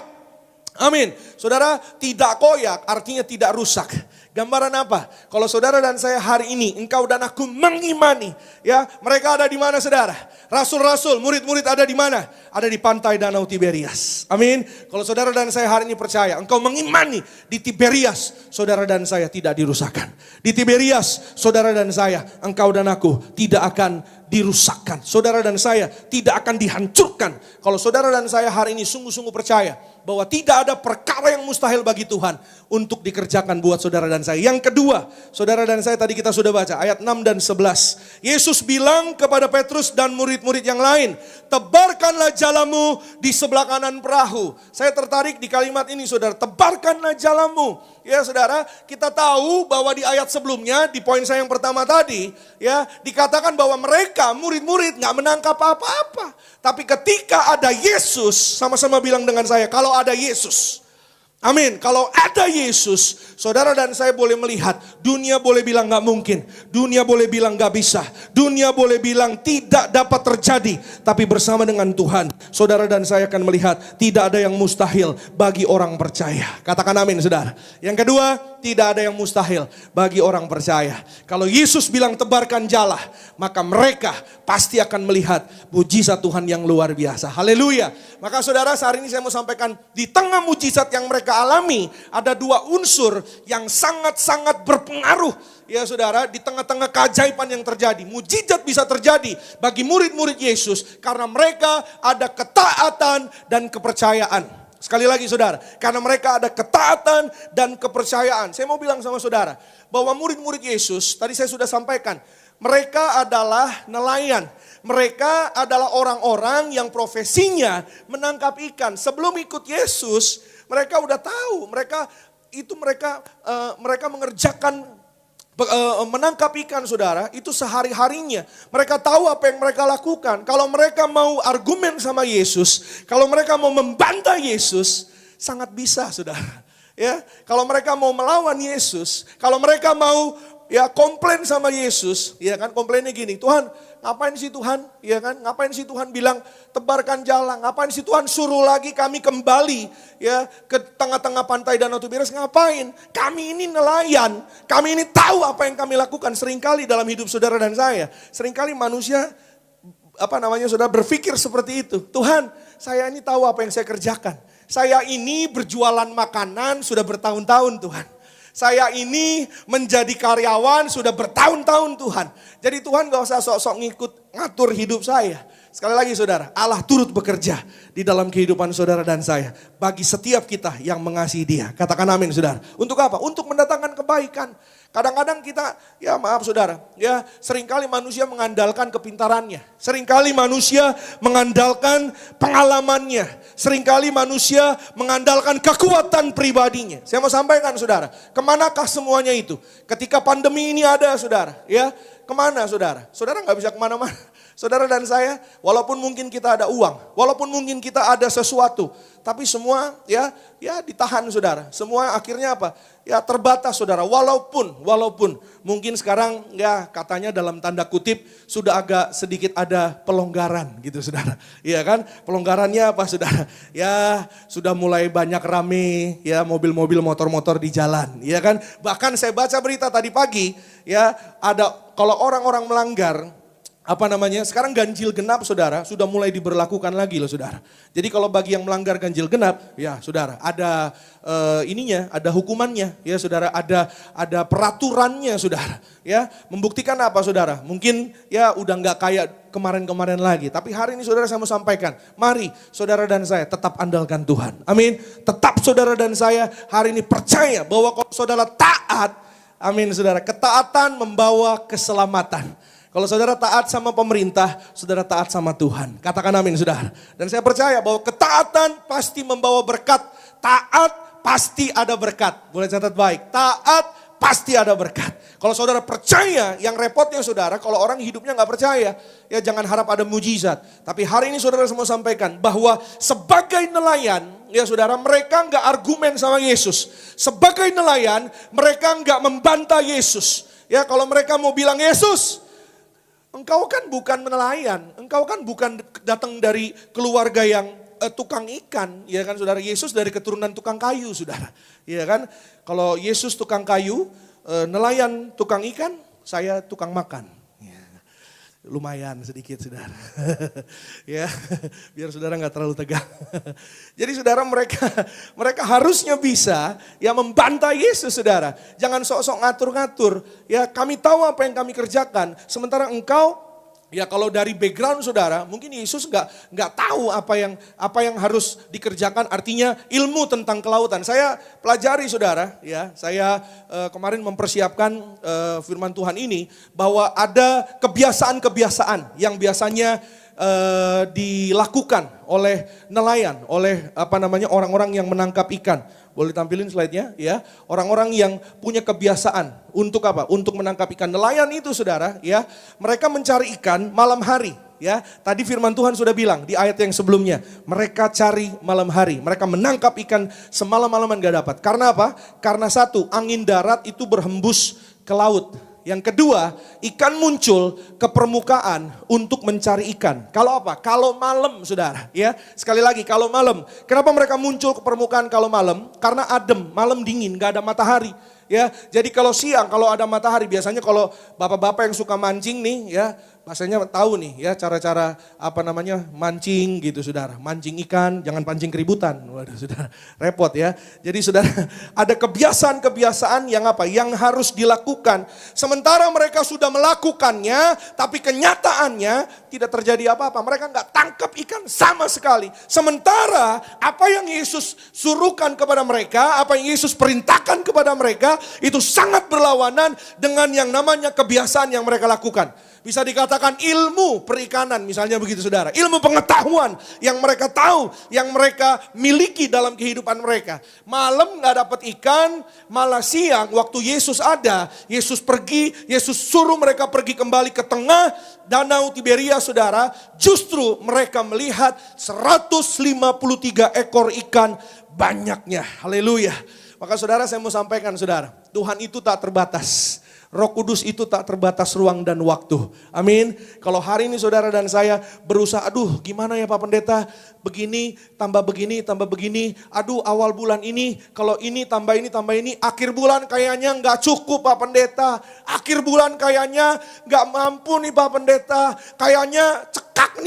Speaker 3: Amin. Saudara, tidak koyak artinya tidak rusak. Gambaran apa? Kalau saudara dan saya hari ini, engkau dan aku mengimani, ya, mereka ada di mana saudara? Rasul-rasul, murid-murid ada di mana? Ada di pantai Danau Tiberias. Amin. Kalau saudara dan saya hari ini percaya, engkau mengimani di Tiberias, saudara dan saya tidak dirusakkan. Di Tiberias, saudara dan saya, engkau dan aku tidak akan dirusakkan. Saudara dan saya tidak akan dihancurkan. Kalau saudara dan saya hari ini sungguh-sungguh percaya bahwa tidak ada perkara yang mustahil bagi Tuhan untuk dikerjakan buat saudara dan saya. Yang kedua, saudara dan saya tadi kita sudah baca ayat 6 dan 11. Yesus bilang kepada Petrus dan murid-murid yang lain, tebarkanlah jalamu di sebelah kanan perahu. Saya tertarik di kalimat ini saudara, tebarkanlah jalamu. Ya saudara, kita tahu bahwa di ayat sebelumnya, di poin saya yang pertama tadi, ya dikatakan bahwa mereka murid-murid gak menangkap apa-apa. Tapi ketika ada Yesus, sama-sama bilang dengan saya, kalau ada Yesus, amin. Kalau ada Yesus, saudara dan saya boleh melihat, dunia boleh bilang gak mungkin, dunia boleh bilang gak bisa, dunia boleh bilang tidak dapat terjadi. Tapi bersama dengan Tuhan, saudara dan saya akan melihat tidak ada yang mustahil bagi orang percaya. Katakan amin saudara. Yang kedua, tidak ada yang mustahil bagi orang percaya. Kalau Yesus bilang tebarkan jala, maka mereka pasti akan melihat mujizat Tuhan yang luar biasa. Haleluya. Maka saudara, hari ini saya mau sampaikan, di tengah mujizat yang mereka alami, ada dua unsur yang sangat-sangat berpengaruh. Ya saudara, di tengah-tengah keajaiban yang terjadi, mujizat bisa terjadi bagi murid-murid Yesus karena mereka ada ketaatan dan kepercayaan. Sekali lagi saudara, karena mereka ada ketaatan dan kepercayaan. Saya mau bilang sama saudara, bahwa murid-murid Yesus, tadi saya sudah sampaikan, mereka adalah nelayan. Mereka adalah orang-orang yang profesinya menangkap ikan. Sebelum ikut Yesus, mereka udah tahu, mereka mengerjakan menangkap ikan saudara, itu sehari-harinya. Mereka tahu apa yang mereka lakukan. Kalau mereka mau argumen sama Yesus, kalau mereka mau membantah Yesus, sangat bisa saudara. Ya, kalau mereka mau melawan Yesus, kalau mereka mau ya komplain sama Yesus, ya kan, komplainnya gini, Tuhan ngapain sih Tuhan, ya kan, ngapain sih Tuhan bilang tebarkan jala, ngapain sih Tuhan suruh lagi kami kembali ya ke tengah-tengah pantai Danau Tiberias, ngapain? Kami ini nelayan, kami ini tahu apa yang kami lakukan. Seringkali dalam hidup saudara dan saya, seringkali manusia saudara berpikir seperti itu. Tuhan, saya ini tahu apa yang saya kerjakan. Saya ini berjualan makanan sudah bertahun-tahun Tuhan. Saya ini menjadi karyawan sudah bertahun-tahun Tuhan. Jadi Tuhan gak usah sok-sok ngikut ngatur hidup saya. Sekali lagi saudara, Allah turut bekerja di dalam kehidupan saudara dan saya. Bagi setiap kita yang mengasihi Dia. Katakan amin saudara. Untuk apa? Untuk mendatangkan kebaikan. Kadang-kadang kita, ya maaf saudara, ya seringkali manusia mengandalkan kepintarannya. Seringkali manusia mengandalkan pengalamannya. Seringkali manusia mengandalkan kekuatan pribadinya. Saya mau sampaikan saudara, kemanakah semuanya itu? Ketika pandemi ini ada saudara, ya kemana saudara? Saudara gak bisa kemana-mana. Saudara dan saya, walaupun mungkin kita ada uang, walaupun mungkin kita ada sesuatu, tapi semua ya ditahan saudara. Semua akhirnya apa? Ya terbatas saudara. Walaupun mungkin sekarang ya katanya dalam tanda kutip sudah agak sedikit ada pelonggaran gitu saudara. Iya kan? Pelonggarannya apa saudara? Ya sudah mulai banyak rame ya mobil-mobil motor-motor di jalan. Iya kan? Bahkan saya baca berita tadi pagi ya ada kalau orang-orang melanggar sekarang ganjil genap saudara, sudah mulai diberlakukan lagi loh saudara. Jadi kalau bagi yang melanggar ganjil genap, ya saudara ada ada hukumannya ya saudara, ada peraturannya saudara. Ya, membuktikan apa saudara? Mungkin ya udah nggak kayak kemarin-kemarin lagi. Tapi hari ini saudara saya mau sampaikan, mari saudara dan saya tetap andalkan Tuhan. Amin. Tetap saudara dan saya hari ini percaya bahwa kalau saudara taat, amin saudara, ketaatan membawa keselamatan. Kalau saudara taat sama pemerintah, saudara taat sama Tuhan. Katakan amin saudara. Dan saya percaya bahwa ketaatan pasti membawa berkat. Taat pasti ada berkat. Boleh catat baik. Taat pasti ada berkat. Kalau saudara percaya, yang repotnya saudara, kalau orang hidupnya gak percaya, ya jangan harap ada mujizat. Tapi hari ini saudara semua sampaikan bahwa sebagai nelayan, ya saudara, mereka gak argumen sama Yesus. Sebagai nelayan, mereka gak membantah Yesus. Ya kalau mereka mau bilang Yesus, engkau kan bukan nelayan, engkau kan bukan datang dari keluarga yang tukang ikan, ya kan saudara. Yesus dari keturunan tukang kayu saudara, ya kan. Kalau Yesus tukang kayu, nelayan tukang ikan, saya tukang makan. Ya, lumayan sedikit saudara, ya biar saudara nggak terlalu tegang. Jadi saudara mereka harusnya bisa ya membantah Yesus saudara. Jangan sok-sok ngatur-ngatur. Ya kami tahu apa yang kami kerjakan. Sementara engkau ya kalau dari background saudara, mungkin Yesus nggak tahu apa yang harus dikerjakan. Artinya ilmu tentang kelautan. Saya pelajari saudara, ya saya kemarin mempersiapkan firman Tuhan ini bahwa ada kebiasaan-kebiasaan yang biasanya dilakukan oleh nelayan, oleh orang-orang yang menangkap ikan. Boleh tampilin slide-nya ya. Orang-orang yang punya kebiasaan untuk apa? Untuk menangkap ikan. Nelayan itu saudara ya, mereka mencari ikan malam hari ya. Tadi firman Tuhan sudah bilang di ayat yang sebelumnya, mereka cari malam hari. Mereka menangkap ikan semalam-malaman gak dapat. Karena apa? Karena satu, angin darat itu berhembus ke laut. Yang kedua, ikan muncul ke permukaan untuk mencari ikan. Kalau apa? Kalau malam saudara. Ya, sekali lagi kalau malam. Kenapa mereka muncul ke permukaan kalau malam? Karena adem, malam dingin, gak ada matahari. Ya, jadi kalau siang, kalau ada matahari, biasanya kalau bapak-bapak yang suka mancing nih, ya, bahasanya tahu nih, ya, cara-cara mancing gitu, saudara. Mancing ikan, jangan pancing keributan. Waduh, saudara, repot ya. Jadi, saudara, ada kebiasaan-kebiasaan yang apa? Yang harus dilakukan. Sementara mereka sudah melakukannya, tapi kenyataannya tidak terjadi apa-apa. Mereka nggak tangkap ikan sama sekali. Sementara apa yang Yesus suruhkan kepada mereka, apa yang Yesus perintahkan kepada mereka, itu sangat berlawanan dengan yang namanya kebiasaan yang mereka lakukan. Bisa dikatakan ilmu perikanan misalnya begitu saudara. Ilmu pengetahuan yang mereka tahu, yang mereka miliki dalam kehidupan mereka. Malam gak dapat ikan, malah siang waktu Yesus ada, Yesus pergi, Yesus suruh mereka pergi kembali ke tengah Danau Tiberia saudara. Justru mereka melihat 153 ekor ikan banyaknya. Haleluya. Maka saudara saya mau sampaikan saudara, Tuhan itu tak terbatas. Roh Kudus itu tak terbatas ruang dan waktu. Amin. Kalau hari ini saudara dan saya berusaha, aduh gimana ya Pak Pendeta, begini, tambah begini. Aduh awal bulan ini, kalau ini, tambah ini. Akhir bulan kayaknya gak cukup Pak Pendeta. Akhir bulan kayaknya gak mampu nih Pak Pendeta. Kayaknya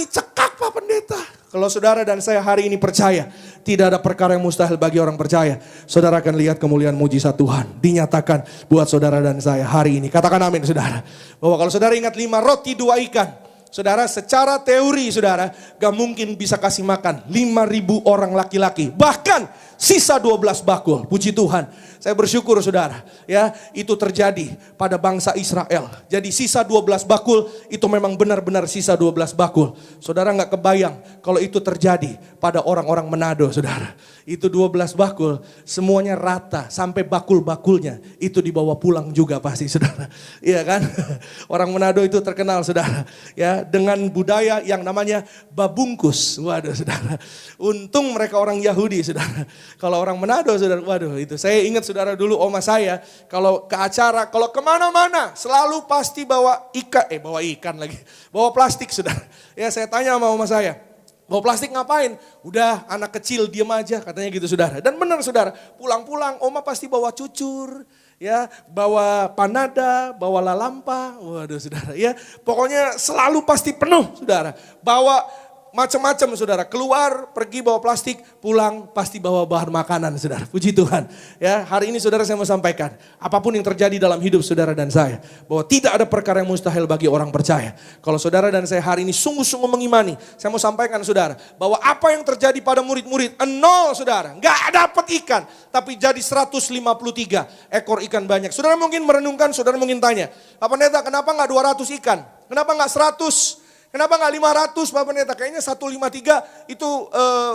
Speaker 3: cekak Pak Pendeta. Kalau saudara dan saya hari ini percaya, tidak ada perkara yang mustahil bagi orang percaya. Saudara akan lihat kemuliaan mujizat Tuhan dinyatakan buat saudara dan saya hari ini. Katakan amin saudara. Bahwa kalau saudara ingat 5 roti 2 ikan. Saudara secara teori saudara gak mungkin bisa kasih makan 5.000 orang laki-laki. Bahkan sisa 12 bakul. Puji Tuhan. Saya bersyukur saudara, ya itu terjadi pada bangsa Israel. Jadi sisa 12 bakul itu memang benar-benar sisa 12 bakul. Saudara gak kebayang kalau itu terjadi pada orang-orang Manado saudara. Itu 12 bakul semuanya rata sampai bakul-bakulnya itu dibawa pulang juga pasti saudara. Iya kan? Orang Manado itu terkenal saudara. Ya ya, dengan budaya yang namanya babungkus. Waduh saudara, untung mereka orang Yahudi saudara. Kalau orang Manado saudara, waduh itu. Saya ingat saudara dulu oma saya kalau ke acara, kalau kemana-mana selalu pasti bawa ikan lagi. Bawa plastik saudara. Ya saya tanya sama oma saya, bawa plastik ngapain? Udah anak kecil diam aja katanya gitu saudara. Dan benar saudara, pulang-pulang oma pasti bawa cucur. Ya, bawa panada, bawa lalampa, waduh saudara ya. Pokoknya selalu pasti penuh saudara. Bawa macam-macam saudara, keluar pergi bawa plastik, pulang pasti bawa bahan makanan saudara. Puji Tuhan. Ya, hari ini saudara saya mau sampaikan, apapun yang terjadi dalam hidup saudara dan saya, bahwa tidak ada perkara yang mustahil bagi orang percaya. Kalau saudara dan saya hari ini sungguh-sungguh mengimani, saya mau sampaikan saudara, bahwa apa yang terjadi pada murid-murid, nol saudara, nggak dapat ikan, tapi jadi 153 ekor ikan banyak. Saudara mungkin merenungkan, saudara mungkin tanya, Pak Pendeta kenapa nggak 200 ikan? Kenapa nggak 100? Kenapa nggak 500 Pak Pendeta? Kayaknya 153 itu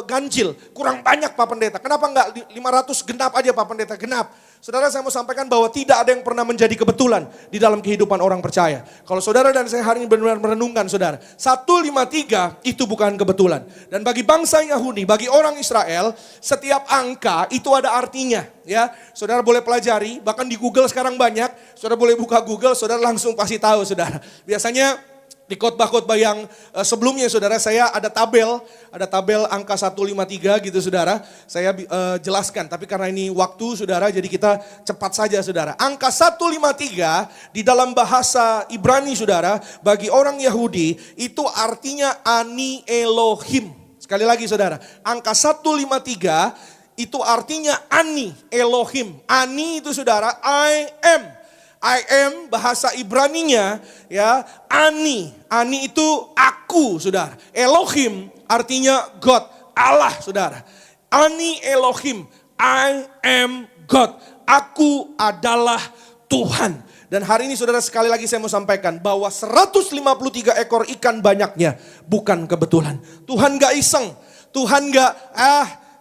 Speaker 3: ganjil, kurang banyak Pak Pendeta. Kenapa nggak 500 genap aja Pak Pendeta? Genap. Saudara saya mau sampaikan bahwa tidak ada yang pernah menjadi kebetulan di dalam kehidupan orang percaya. Kalau saudara dan saya hari ini benar-benar merenungkan saudara, 153 itu bukan kebetulan. Dan bagi bangsa Yahudi, bagi orang Israel, setiap angka itu ada artinya. Ya, saudara boleh pelajari, bahkan di Google sekarang banyak, saudara boleh buka Google, saudara langsung pasti tahu saudara. Biasanya di khotbah-khotbah yang sebelumnya saudara, saya ada tabel angka 153 gitu saudara. Saya jelaskan, tapi karena ini waktu saudara, jadi kita cepat saja saudara. Angka 153 di dalam bahasa Ibrani saudara, bagi orang Yahudi itu artinya Ani Elohim. Sekali lagi saudara, angka 153 itu artinya Ani Elohim. Ani itu saudara, I am bahasa Ibraninya ya, Ani itu aku saudara. Elohim artinya God, Allah saudara. Ani Elohim, I am God. Aku adalah Tuhan. Dan hari ini saudara sekali lagi saya mau sampaikan bahwa 153 ekor ikan banyaknya bukan kebetulan. Tuhan gak iseng, Tuhan gak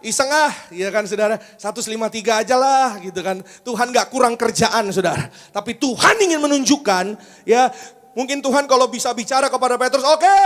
Speaker 3: iseng ya kan saudara, 153 aja lah gitu kan. Tuhan gak kurang kerjaan saudara. Tapi Tuhan ingin menunjukkan ya, mungkin Tuhan kalau bisa bicara kepada Petrus, oke,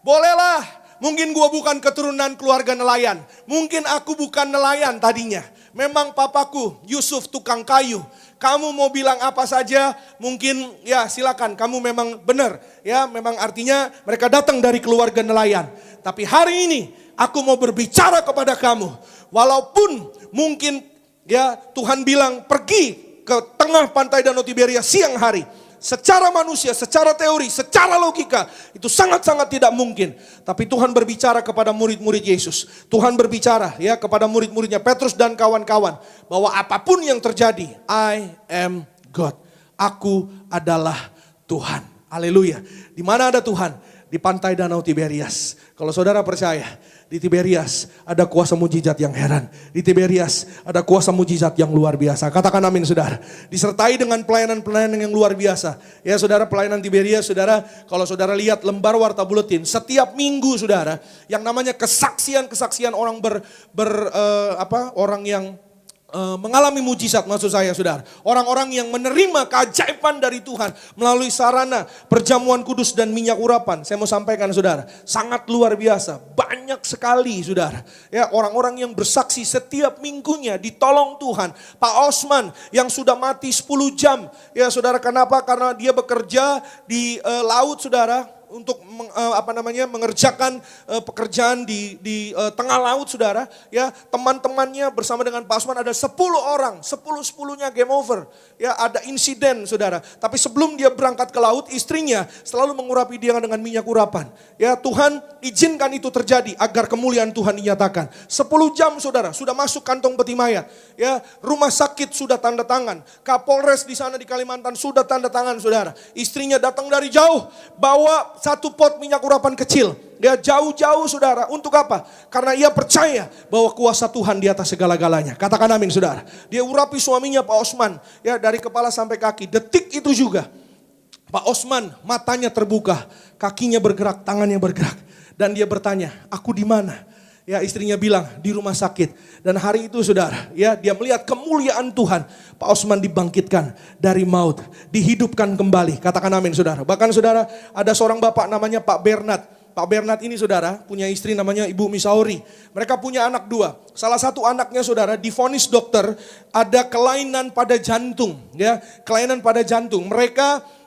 Speaker 3: bolehlah. Mungkin gua bukan keturunan keluarga nelayan. Mungkin aku bukan nelayan tadinya. Memang papaku Yusuf tukang kayu. Kamu mau bilang apa saja, mungkin ya silakan, kamu memang benar. Ya memang artinya mereka datang dari keluarga nelayan. Tapi hari ini aku mau berbicara kepada kamu. Walaupun mungkin ya Tuhan bilang pergi ke tengah pantai Danau Tiberias siang hari. Secara manusia, secara teori, secara logika itu sangat-sangat tidak mungkin. Tapi Tuhan berbicara kepada murid-murid Yesus. Tuhan berbicara ya kepada murid-muridnya Petrus dan kawan-kawan. Bahwa apapun yang terjadi, I am God. Aku adalah Tuhan. Haleluya. Di mana ada Tuhan? Di pantai Danau Tiberias. Kalau saudara percaya, di Tiberias ada kuasa mujizat yang heran. Di Tiberias ada kuasa mujizat yang luar biasa. Katakan amin saudara. Disertai dengan pelayanan-pelayanan yang luar biasa. Ya saudara, pelayanan Tiberias saudara, kalau saudara lihat lembar warta buletin, setiap minggu saudara, yang namanya kesaksian-kesaksian orang orang yang mengalami mujizat, maksud saya saudara. Orang-orang yang menerima keajaiban dari Tuhan melalui sarana perjamuan kudus dan minyak urapan. Saya mau sampaikan saudara, sangat luar biasa. Banyak sekali saudara. Ya, orang-orang yang bersaksi setiap minggunya ditolong Tuhan. Pak Osman yang sudah mati 10 jam. Ya saudara, kenapa? Karena dia bekerja di laut saudara. Untuk mengerjakan pekerjaan di tengah laut saudara. Ya, teman-temannya bersama dengan Pak Osman ada 10 orang, 10-10-nya game over. Ya, ada insiden saudara. Tapi sebelum dia berangkat ke laut, istrinya selalu mengurapi dia dengan minyak urapan. Ya, Tuhan izinkan itu terjadi agar kemuliaan Tuhan dinyatakan. 10 jam saudara, sudah masuk kantong peti mayat. Ya, rumah sakit sudah tanda tangan. Kapolres di sana di Kalimantan sudah tanda tangan saudara. Istrinya datang dari jauh, bawa 1 pot minyak urapan kecil. Dia jauh-jauh saudara. Untuk apa? Karena ia percaya bahwa kuasa Tuhan di atas segala-galanya. Katakan amin saudara. Dia urapi suaminya Pak Osman. Ya, dari kepala sampai kaki. Detik itu juga Pak Osman matanya terbuka. Kakinya bergerak, tangannya bergerak. Dan dia bertanya, aku di mana? Ya, istrinya bilang di rumah sakit. Dan hari itu saudara, ya, dia melihat kemuliaan Tuhan. Pak Osman dibangkitkan dari maut, dihidupkan kembali. Katakan amin saudara. Bahkan saudara, ada seorang bapak namanya Pak Bernard. Pak Bernard ini saudara punya istri namanya Ibu Misauri. Mereka punya anak 2. Salah satu anaknya saudara divonis dokter ada kelainan pada jantung. Ya, kelainan pada jantung. Mereka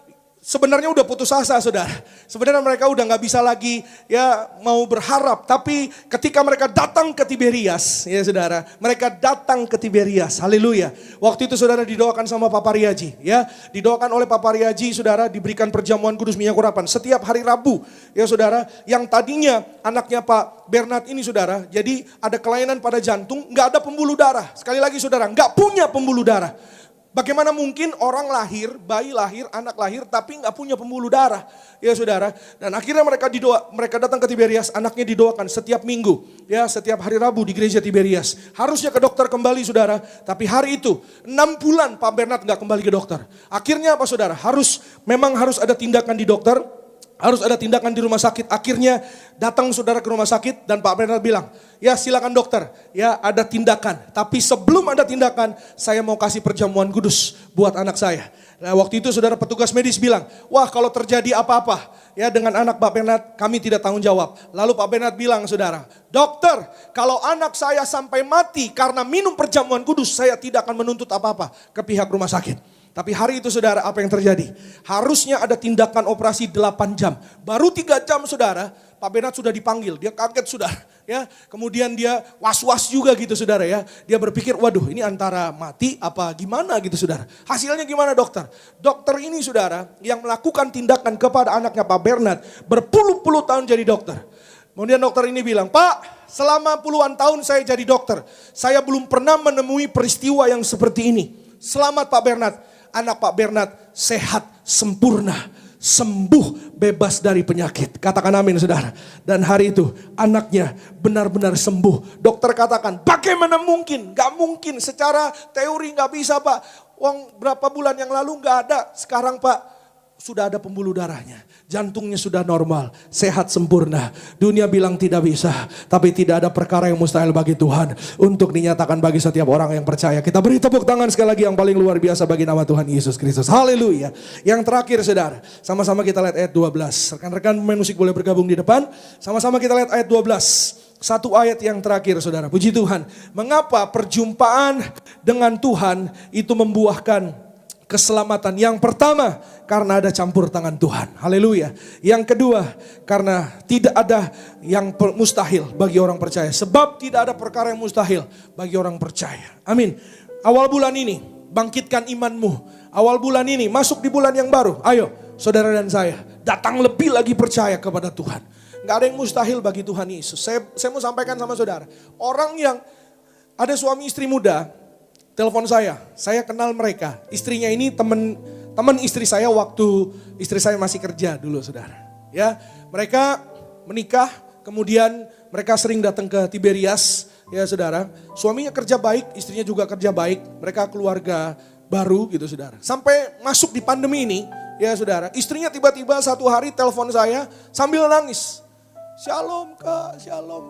Speaker 3: sebenarnya udah putus asa saudara. Sebenarnya mereka udah gak bisa lagi ya mau berharap. Tapi ketika mereka datang ke Tiberias ya saudara. Mereka datang ke Tiberias. Haleluya. Waktu itu saudara didoakan sama Papa Riaji. Ya, didoakan oleh Papa Riaji saudara, diberikan perjamuan kudus minyak urapan. Setiap hari Rabu ya saudara. Yang tadinya anaknya Pak Bernard ini saudara. Jadi ada kelainan pada jantung, gak ada pembuluh darah. Sekali lagi saudara, gak punya pembuluh darah. Bagaimana mungkin orang lahir, bayi lahir, anak lahir tapi nggak punya pembuluh darah, ya saudara. Dan akhirnya mereka datang ke Tiberias, anaknya didoakan setiap minggu, ya setiap hari Rabu di gereja Tiberias. Harusnya ke dokter kembali saudara, tapi hari itu 6 bulan Pak Bernard nggak kembali ke dokter. Akhirnya apa saudara? Memang harus ada tindakan di dokter. Harus ada tindakan di rumah sakit. Akhirnya datang saudara ke rumah sakit dan Pak Bernard bilang, ya silakan dokter, ya ada tindakan. Tapi sebelum ada tindakan, saya mau kasih perjamuan kudus buat anak saya. Nah, waktu itu saudara petugas medis bilang, wah kalau terjadi apa-apa ya dengan anak Pak Bernard, kami tidak tanggung jawab. Lalu Pak Bernard bilang saudara, dokter kalau anak saya sampai mati karena minum perjamuan kudus, saya tidak akan menuntut apa-apa ke pihak rumah sakit. Tapi hari itu saudara apa yang terjadi? Harusnya ada tindakan operasi 8 jam. Baru 3 jam saudara, Pak Bernard sudah dipanggil. Dia kaget saudara. Ya, kemudian dia was-was juga gitu saudara ya. Dia berpikir waduh ini antara mati apa gimana gitu saudara. Hasilnya gimana dokter? Dokter ini saudara yang melakukan tindakan kepada anaknya Pak Bernard berpuluh-puluh tahun jadi dokter. Kemudian dokter ini bilang, Pak selama puluhan tahun saya jadi dokter. Saya belum pernah menemui peristiwa yang seperti ini. Selamat Pak Bernard. Anak Pak Bernard sehat, sempurna, sembuh, bebas dari penyakit. Katakan amin saudara. Dan hari itu anaknya benar-benar sembuh. Dokter katakan bagaimana mungkin? Gak mungkin, secara teori gak bisa Pak. Uang berapa bulan yang lalu gak ada. Sekarang Pak sudah ada pembuluh darahnya. Jantungnya sudah normal, sehat sempurna. Dunia bilang tidak bisa, tapi tidak ada perkara yang mustahil bagi Tuhan untuk dinyatakan bagi setiap orang yang percaya. Kita beri tepuk tangan sekali lagi yang paling luar biasa bagi nama Tuhan Yesus Kristus. Haleluya. Yang terakhir saudara, sama-sama kita lihat ayat 12. Rekan-rekan pemain musik boleh bergabung di depan. Sama-sama kita lihat ayat 12. Satu ayat yang terakhir saudara, puji Tuhan. Mengapa perjumpaan dengan Tuhan itu membuahkan keselamatan? Yang pertama, karena ada campur tangan Tuhan. Haleluya. Yang kedua, karena tidak ada yang mustahil bagi orang percaya. Sebab tidak ada perkara yang mustahil bagi orang percaya. Amin. Awal bulan ini, bangkitkan imanmu. Awal bulan ini, masuk di bulan yang baru. Ayo, saudara dan saya, datang lebih lagi percaya kepada Tuhan. Gak ada yang mustahil bagi Tuhan Yesus. Saya mau sampaikan sama saudara. Orang yang ada suami istri muda, telepon saya kenal mereka. Istrinya ini teman istri saya waktu istri saya masih kerja dulu saudara. Ya, mereka menikah, kemudian mereka sering datang ke Tiberias, ya saudara. Suaminya kerja baik, istrinya juga kerja baik. Mereka keluarga baru gitu saudara. Sampai masuk di pandemi ini, ya saudara. Istrinya tiba-tiba satu hari telepon saya sambil nangis. Shalom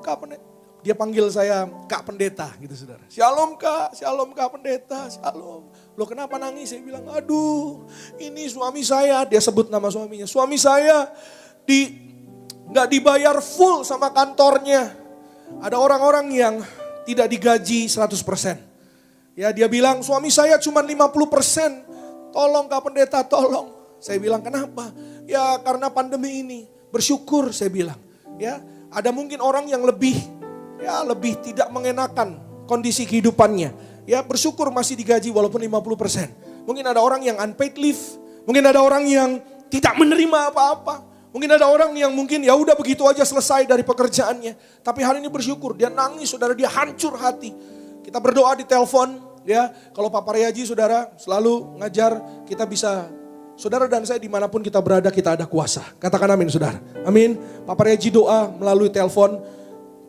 Speaker 3: kak pendeta. Dia panggil saya Kak Pendeta gitu saudara. Shalom kak pendeta, shalom. Loh kenapa nangis? Saya bilang aduh ini suami saya, dia sebut nama suaminya. Suami saya gak dibayar full sama kantornya. Ada orang-orang yang tidak digaji 100%. Ya dia bilang suami saya cuma 50%. Tolong Kak Pendeta tolong. Saya bilang kenapa? Ya karena pandemi ini. Bersyukur saya bilang. Ya ada mungkin orang yang lebih tidak mengenakan kondisi kehidupannya. Ya bersyukur masih digaji walaupun 50%. Mungkin ada orang yang unpaid leave. Mungkin ada orang yang tidak menerima apa-apa. Mungkin ada orang yang mungkin ya udah begitu aja selesai dari pekerjaannya. Tapi hari ini bersyukur, dia nangis saudara, dia hancur hati. Kita berdoa di telepon ya. Kalau Papa Riaji saudara selalu ngajar kita bisa. Saudara dan saya dimanapun kita berada kita ada kuasa. Katakan amin saudara. Amin. Papa Riaji doa melalui telepon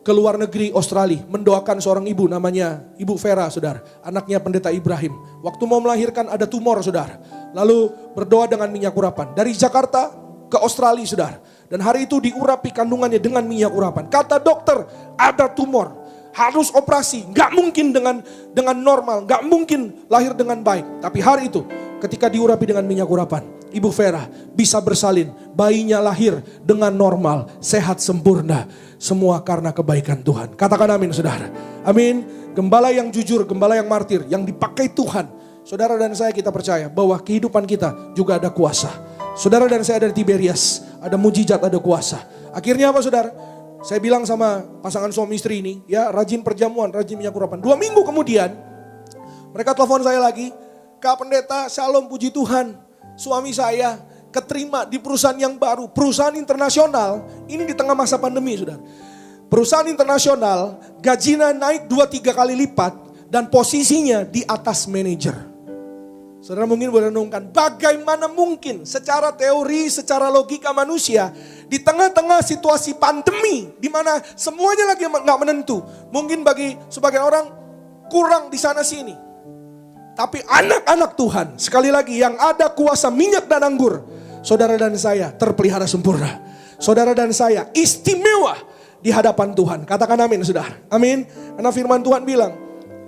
Speaker 3: ke luar negeri Australia, mendoakan seorang ibu namanya Ibu Vera saudara, anaknya pendeta Ibrahim. Waktu mau melahirkan ada tumor saudara, lalu berdoa dengan minyak urapan. Dari Jakarta ke Australia saudara, Dan hari itu diurapi kandungannya dengan minyak urapan. Kata dokter, ada tumor, harus operasi, gak mungkin dengan normal, gak mungkin lahir dengan baik. Tapi hari itu ketika diurapi dengan minyak urapan, Ibu Vera bisa bersalin, bayinya lahir dengan normal, sehat sempurna. Semua karena kebaikan Tuhan. Katakan amin saudara. Amin. Gembala yang jujur, gembala yang martir, yang dipakai Tuhan. Saudara dan saya kita percaya bahwa kehidupan kita juga ada kuasa. Saudara dan saya dari Tiberias, ada mujizat, ada kuasa. Akhirnya apa saudara? Saya bilang sama pasangan suami istri ini, ya rajin perjamuan, rajin minyak urapan. 2 minggu kemudian, mereka telepon saya lagi, Kak Pendeta, shalom puji Tuhan. Suami saya keterima di perusahaan yang baru, perusahaan internasional. Ini di tengah masa pandemi saudara. Perusahaan internasional, gajinya naik 2-3 kali lipat dan posisinya di atas manajer. Saudara mungkin boleh renungkan, bagaimana mungkin secara teori, secara logika manusia, di tengah-tengah situasi pandemi, di mana semuanya lagi gak menentu. Mungkin bagi sebagian orang kurang di sana sini. Tapi anak-anak Tuhan, sekali lagi yang ada kuasa minyak dan anggur, saudara dan saya terpelihara sempurna. Saudara dan saya istimewa di hadapan Tuhan. Katakan amin saudara. Amin. Karena firman Tuhan bilang,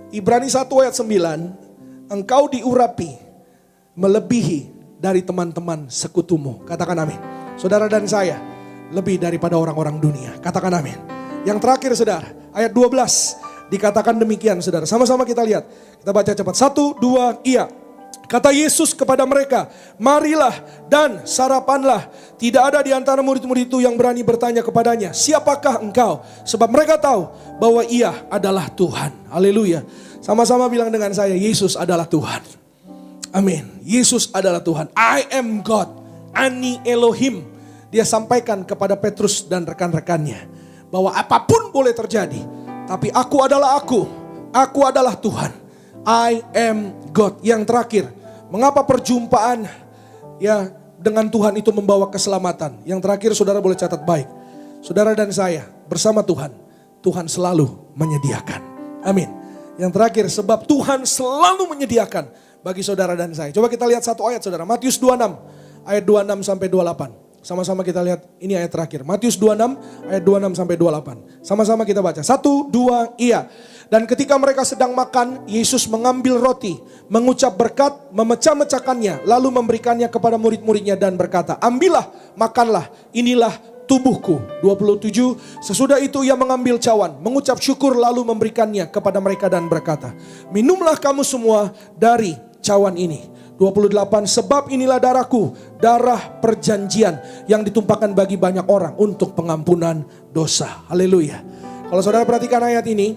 Speaker 3: Ibrani 1 ayat 9, engkau diurapi melebihi dari teman-teman sekutumu. Katakan amin. Saudara dan saya lebih daripada orang-orang dunia. Katakan amin. Yang terakhir saudara, ayat 12 dikatakan demikian saudara. Sama-sama kita lihat. Kita baca cepat. 1, 2, iya. Kata Yesus kepada mereka, marilah dan sarapanlah. Tidak ada di antara murid-murid itu yang berani bertanya kepadanya, siapakah engkau? Sebab mereka tahu bahwa ia adalah Tuhan. Haleluya. Sama-sama bilang dengan saya, Yesus adalah Tuhan. Amin. Yesus adalah Tuhan. I am God. Ani Elohim. Dia sampaikan kepada Petrus dan rekan-rekannya bahwa apapun boleh terjadi, tapi aku adalah aku. Aku adalah Tuhan. I am God. Yang terakhir, mengapa perjumpaan ya dengan Tuhan itu membawa keselamatan? Yang terakhir saudara boleh catat baik. Saudara dan saya bersama Tuhan, Tuhan selalu menyediakan. Amin. Yang terakhir, sebab Tuhan selalu menyediakan bagi saudara dan saya. Coba kita lihat satu ayat saudara. Matius 26 ayat 26 sampai 28. Sama-sama kita lihat, ini ayat terakhir. Matius 26 ayat 26 sampai 28. Sama-sama kita baca. 1, 2, iya. Dan ketika mereka sedang makan, Yesus mengambil roti, mengucap berkat, memecah-mecahkannya, lalu memberikannya kepada murid-muridnya dan berkata, ambillah, makanlah, inilah tubuhku. 27, sesudah itu ia mengambil cawan, mengucap syukur lalu memberikannya kepada mereka dan berkata, minumlah kamu semua dari cawan ini. 28, sebab inilah darahku, darah perjanjian yang ditumpahkan bagi banyak orang untuk pengampunan dosa. Haleluya. Kalau saudara perhatikan ayat ini,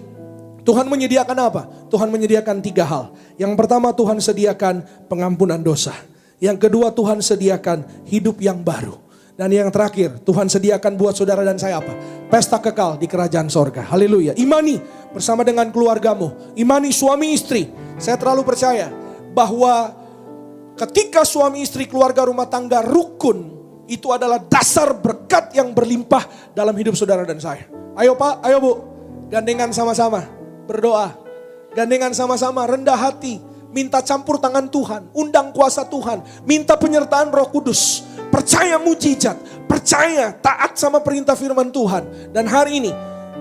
Speaker 3: Tuhan menyediakan apa? Tuhan menyediakan 3 hal. Yang pertama, Tuhan sediakan pengampunan dosa. Yang kedua, Tuhan sediakan hidup yang baru. Dan yang terakhir, Tuhan sediakan buat saudara dan saya apa? Pesta kekal di kerajaan sorga. Haleluya. Imani bersama dengan keluargamu. Imani suami istri. Saya terlalu percaya bahwa ketika suami istri keluarga rumah tangga rukun, itu adalah dasar berkat yang berlimpah dalam hidup saudara dan saya. Ayo Pak, ayo Bu, gandengan sama-sama berdoa. Gandengan sama-sama rendah hati, minta campur tangan Tuhan, undang kuasa Tuhan, minta penyertaan Roh Kudus, percaya mujizat, percaya taat sama perintah firman Tuhan. Dan hari ini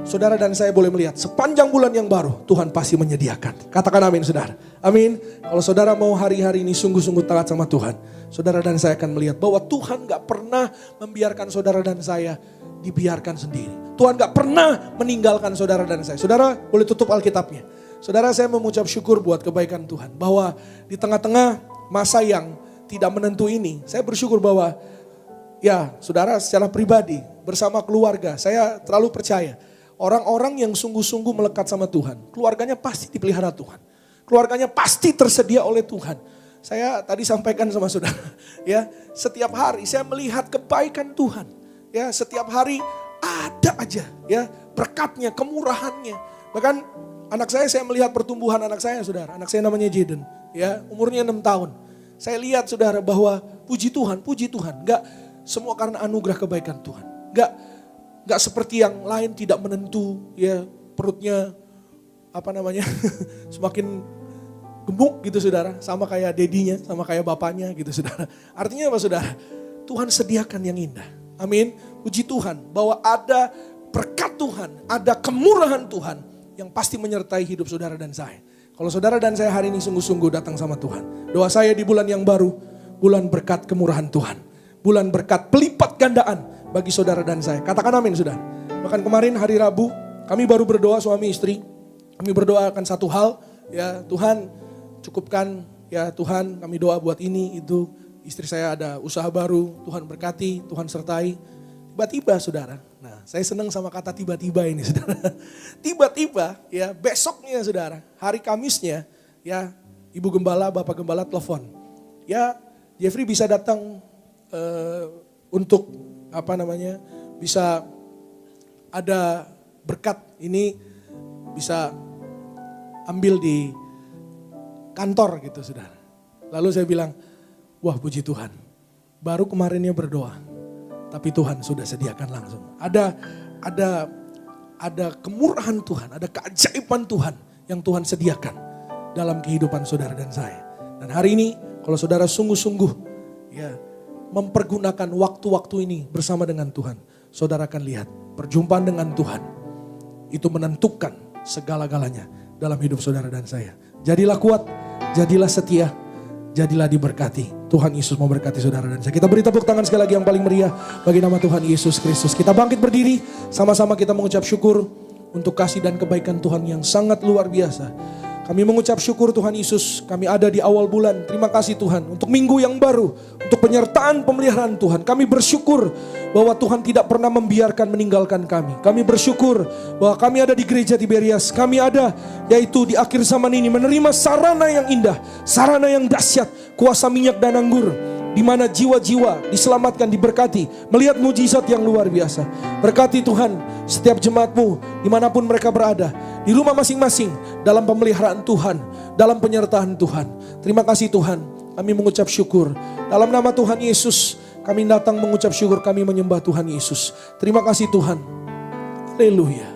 Speaker 3: saudara dan saya boleh melihat sepanjang bulan yang baru Tuhan pasti menyediakan. Katakan amin saudara. Amin. Kalau saudara mau hari-hari ini sungguh-sungguh taat sama Tuhan, saudara dan saya akan melihat bahwa Tuhan gak pernah membiarkan saudara dan saya dibiarkan sendiri. Tuhan gak pernah meninggalkan saudara dan saya. Saudara boleh tutup Alkitabnya. Saudara, saya mengucap syukur buat kebaikan Tuhan, bahwa di tengah-tengah masa yang tidak menentu ini, saya bersyukur bahwa ya saudara secara pribadi bersama keluarga, saya terlalu percaya orang-orang yang sungguh-sungguh melekat sama Tuhan, keluarganya pasti dipelihara Tuhan. Keluarganya pasti tersedia oleh Tuhan. Saya tadi sampaikan sama saudara, ya, setiap hari saya melihat kebaikan Tuhan. Ya, setiap hari ada aja ya berkatnya, kemurahannya. Bahkan anak saya melihat pertumbuhan anak saya, saudara. Anak saya namanya Jaden, ya, umurnya 6 tahun. Saya lihat saudara bahwa puji Tuhan. Enggak semua karena anugerah kebaikan Tuhan. Enggak seperti yang lain tidak menentu, ya, perutnya semakin gemuk gitu saudara, sama kayak dedinya, sama kayak bapaknya gitu saudara. Artinya apa saudara? Tuhan sediakan yang indah. Amin. Puji Tuhan bahwa ada berkat Tuhan, ada kemurahan Tuhan yang pasti menyertai hidup saudara dan saya. Kalau saudara dan saya hari ini sungguh-sungguh datang sama Tuhan. Doa saya di bulan yang baru, bulan berkat kemurahan Tuhan. Bulan berkat pelipat gandaan bagi saudara dan saya. Katakan amin sudah. Bahkan kemarin hari Rabu, kami baru berdoa suami istri. Kami berdoa akan satu hal, ya Tuhan cukupkan, ya Tuhan kami doa buat ini, itu. Istri saya ada usaha baru, Tuhan berkati, Tuhan sertai. Tiba-tiba saudara, nah saya senang sama kata tiba-tiba ini saudara. Tiba-tiba ya besoknya saudara, hari Kamisnya ya Ibu Gembala, Bapak Gembala telepon. Ya Jeffrey bisa datang untuk bisa ada berkat ini bisa ambil di kantor gitu saudara. Lalu saya bilang, wah puji Tuhan, baru kemarinnya berdoa. Tapi Tuhan sudah sediakan langsung. Ada kemurahan Tuhan, ada keajaiban Tuhan yang Tuhan sediakan dalam kehidupan saudara dan saya. Dan hari ini kalau saudara sungguh-sungguh ya mempergunakan waktu-waktu ini bersama dengan Tuhan, saudara akan lihat perjumpaan dengan Tuhan itu menentukan segala-galanya dalam hidup saudara dan saya. Jadilah kuat, jadilah setia, jadilah diberkati. Tuhan Yesus memberkati saudara dan saya. Kita beri tepuk tangan sekali lagi yang paling meriah bagi nama Tuhan Yesus Kristus. Kita bangkit berdiri, sama-sama kita mengucap syukur untuk kasih dan kebaikan Tuhan yang sangat luar biasa. Kami mengucap syukur Tuhan Yesus, kami ada di awal bulan. Terima kasih Tuhan untuk minggu yang baru, untuk penyertaan pemeliharaan Tuhan. Kami bersyukur bahwa Tuhan tidak pernah membiarkan meninggalkan kami. Kami bersyukur bahwa kami ada di gereja Tiberias. Kami ada yaitu di akhir zaman ini menerima sarana yang indah, sarana yang dahsyat, kuasa minyak dan anggur, di mana jiwa-jiwa diselamatkan, diberkati, melihat mujizat yang luar biasa. Berkati Tuhan setiap jemaat-Mu dimanapun mereka berada, di rumah masing-masing, dalam pemeliharaan Tuhan, dalam penyertaan Tuhan. Terima kasih Tuhan, kami mengucap syukur. Dalam nama Tuhan Yesus, kami datang mengucap syukur, kami menyembah Tuhan Yesus. Terima kasih Tuhan. Haleluya.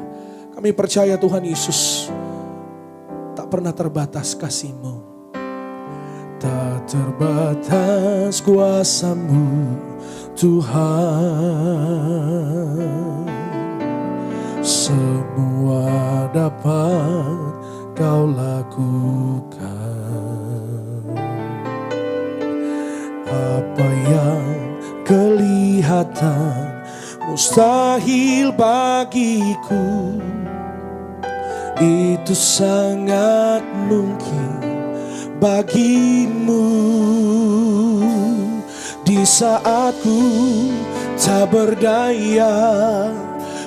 Speaker 3: Kami percaya Tuhan Yesus tak pernah terbatas kasih-Mu. Tak terbatas kuasa-Mu Tuhan. Semua dapat Kau lakukan. Apa yang kelihatan mustahil bagiku, itu sangat mungkin bagimu. Di saat ku tak berdaya,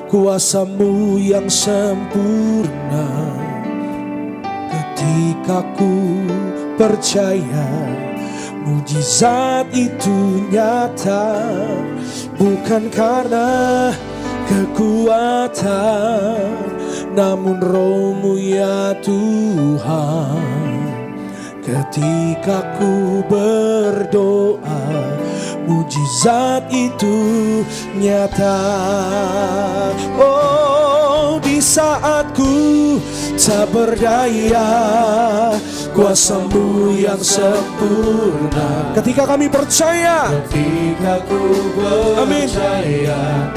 Speaker 3: kuasa-Mu yang sempurna. Ketika ku percaya mujizat itu nyata, bukan karena kekuatan, namun Roh-Mu ya Tuhan. Ketika ku berdoa, mujizat itu nyata. Oh, di saat ku tak berdaya, kuasa-Mu yang sempurna. Ketika kami percaya, ketika ku percaya,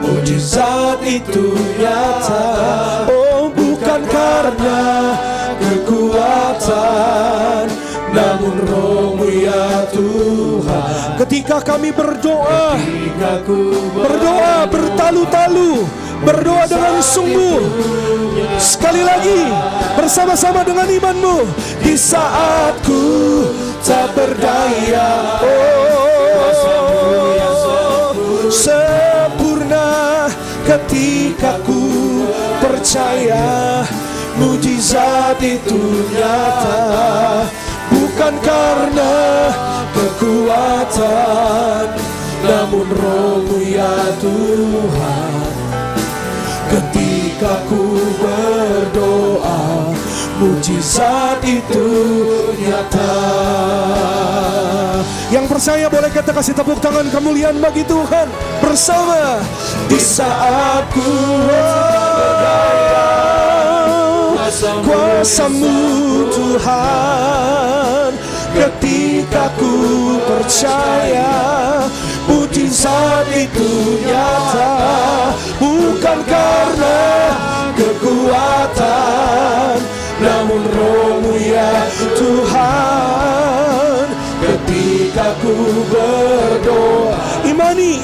Speaker 3: mujizat itu nyata. Oh, bukan karena kekuatan, namun Roh-Mu ya Tuhan. Ketika kami berdoa, berdoa bertalu-talu, berdoa dengan sungguh. Sekali lagi, bersama-sama dengan iman-Mu. Di saat ku tak berdaya, oh, sempurna. Ketika ku percaya, mujizat itu nyata. Bukan karena kekuatan, namun Roh-Mu ya Tuhan. Ketika ku berdoa, mujizat itu nyata. Yang percaya boleh kita kasih tepuk tangan kemuliaan bagi Tuhan bersama. Di saat ku berdaya, kuasa-Mu Tuhan. Ketika ku percaya mujizat itu nyata, bukan karena kekuatan, namun Roh-Mu ya Tuhan. Ketika ku berdoa, imani,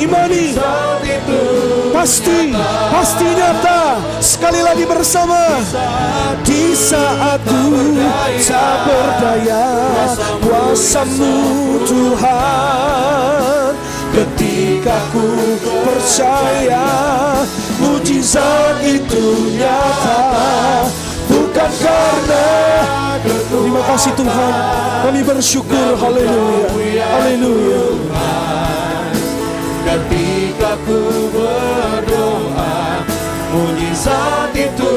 Speaker 3: pasti nyata. Sekali lagi bersama. Di saat ku tak berdaya, kuasa-Mu Tuhan. Ketika ku percaya mujizat itu nyata, bukan karena. Terima kasih Tuhan, kami bersyukur. Haleluya, haleluya.
Speaker 4: Ketika ku berdoa, mujizat itu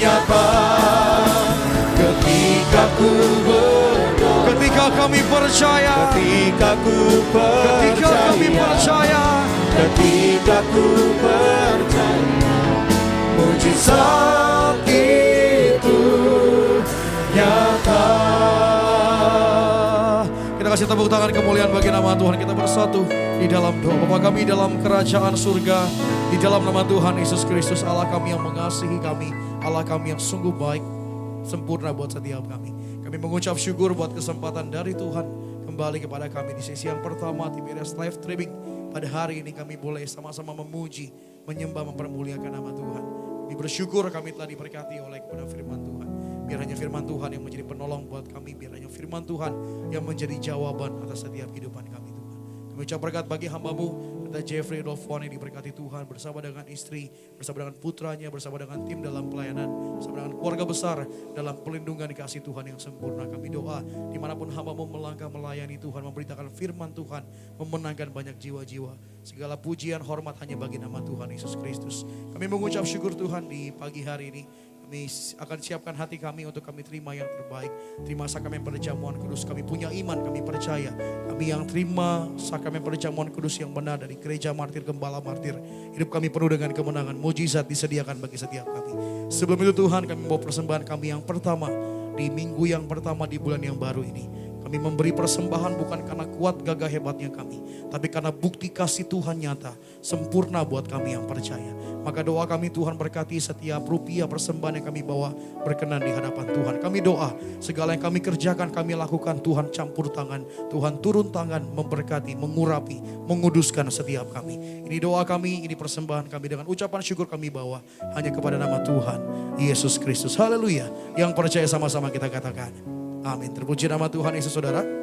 Speaker 4: nyata. Ketika ku berdoa,
Speaker 2: Ketika kami percaya,
Speaker 4: ketika ku
Speaker 2: ketika kami percaya,
Speaker 4: ketika ku percaya, mujizat itu nyata.
Speaker 2: kita kasih tepuk tangan kemuliaan bagi nama Tuhan. Kita bersatu di dalam doa. Bapa kami dalam kerajaan surga, di dalam nama Tuhan Yesus Kristus, Allah kami yang mengasihi kami, Allah kami yang sungguh baik, sempurna buat setiap kami. Kami mengucap syukur buat kesempatan dari Tuhan kembali kepada kami di sesi yang pertama TBRS Live Streaming. Pada hari ini kami boleh sama-sama memuji, menyembah, mempermuliakan nama Tuhan. Kami bersyukur kami telah diberkati oleh kepada firman Tuhan. Biar hanya firman Tuhan yang menjadi penolong buat kami. Biar hanya firman Tuhan yang menjadi jawaban atas setiap kehidupan kami Tuhan. Kami ucap berkat bagi hamba-Mu, Kata Jeffrey Dolfoni, diberkati Tuhan bersama dengan istri, bersama dengan putranya, bersama dengan tim dalam pelayanan, bersama dengan keluarga besar dalam pelindungan dikasih Tuhan yang sempurna. Kami doa dimanapun hamba-Mu melangkah melayani Tuhan, memberitakan firman Tuhan, memenangkan banyak jiwa-jiwa. Segala pujian hormat hanya bagi nama Tuhan Yesus Kristus. Kami mengucap syukur Tuhan di pagi hari ini. Kami akan siapkan hati kami untuk kami terima yang terbaik. Terima sakramen perjamuan kudus. Kami punya iman, kami percaya. Kami yang terima sakramen perjamuan kudus yang benar dari Gereja Martir Gembala Martir. Hidup kami penuh dengan kemenangan. Mujizat disediakan bagi setiap kami. Sebelum itu Tuhan, kami membawa persembahan kami yang pertama. Di minggu yang pertama di bulan yang baru ini. Kami memberi persembahan bukan karena kuat gagah hebatnya kami, tapi karena bukti kasih Tuhan nyata, sempurna buat kami yang percaya. Maka doa kami Tuhan berkati setiap rupiah persembahan yang kami bawa berkenan di hadapan Tuhan. Kami doa segala yang kami kerjakan, kami lakukan, Tuhan campur tangan, Tuhan turun tangan, memberkati, mengurapi, menguduskan setiap kami. Ini doa kami, ini persembahan kami, dengan ucapan syukur kami bawa hanya kepada nama Tuhan Yesus Kristus. Haleluya. Yang percaya sama-sama kita katakan amin. Terpuji nama Tuhan Yesus saudara.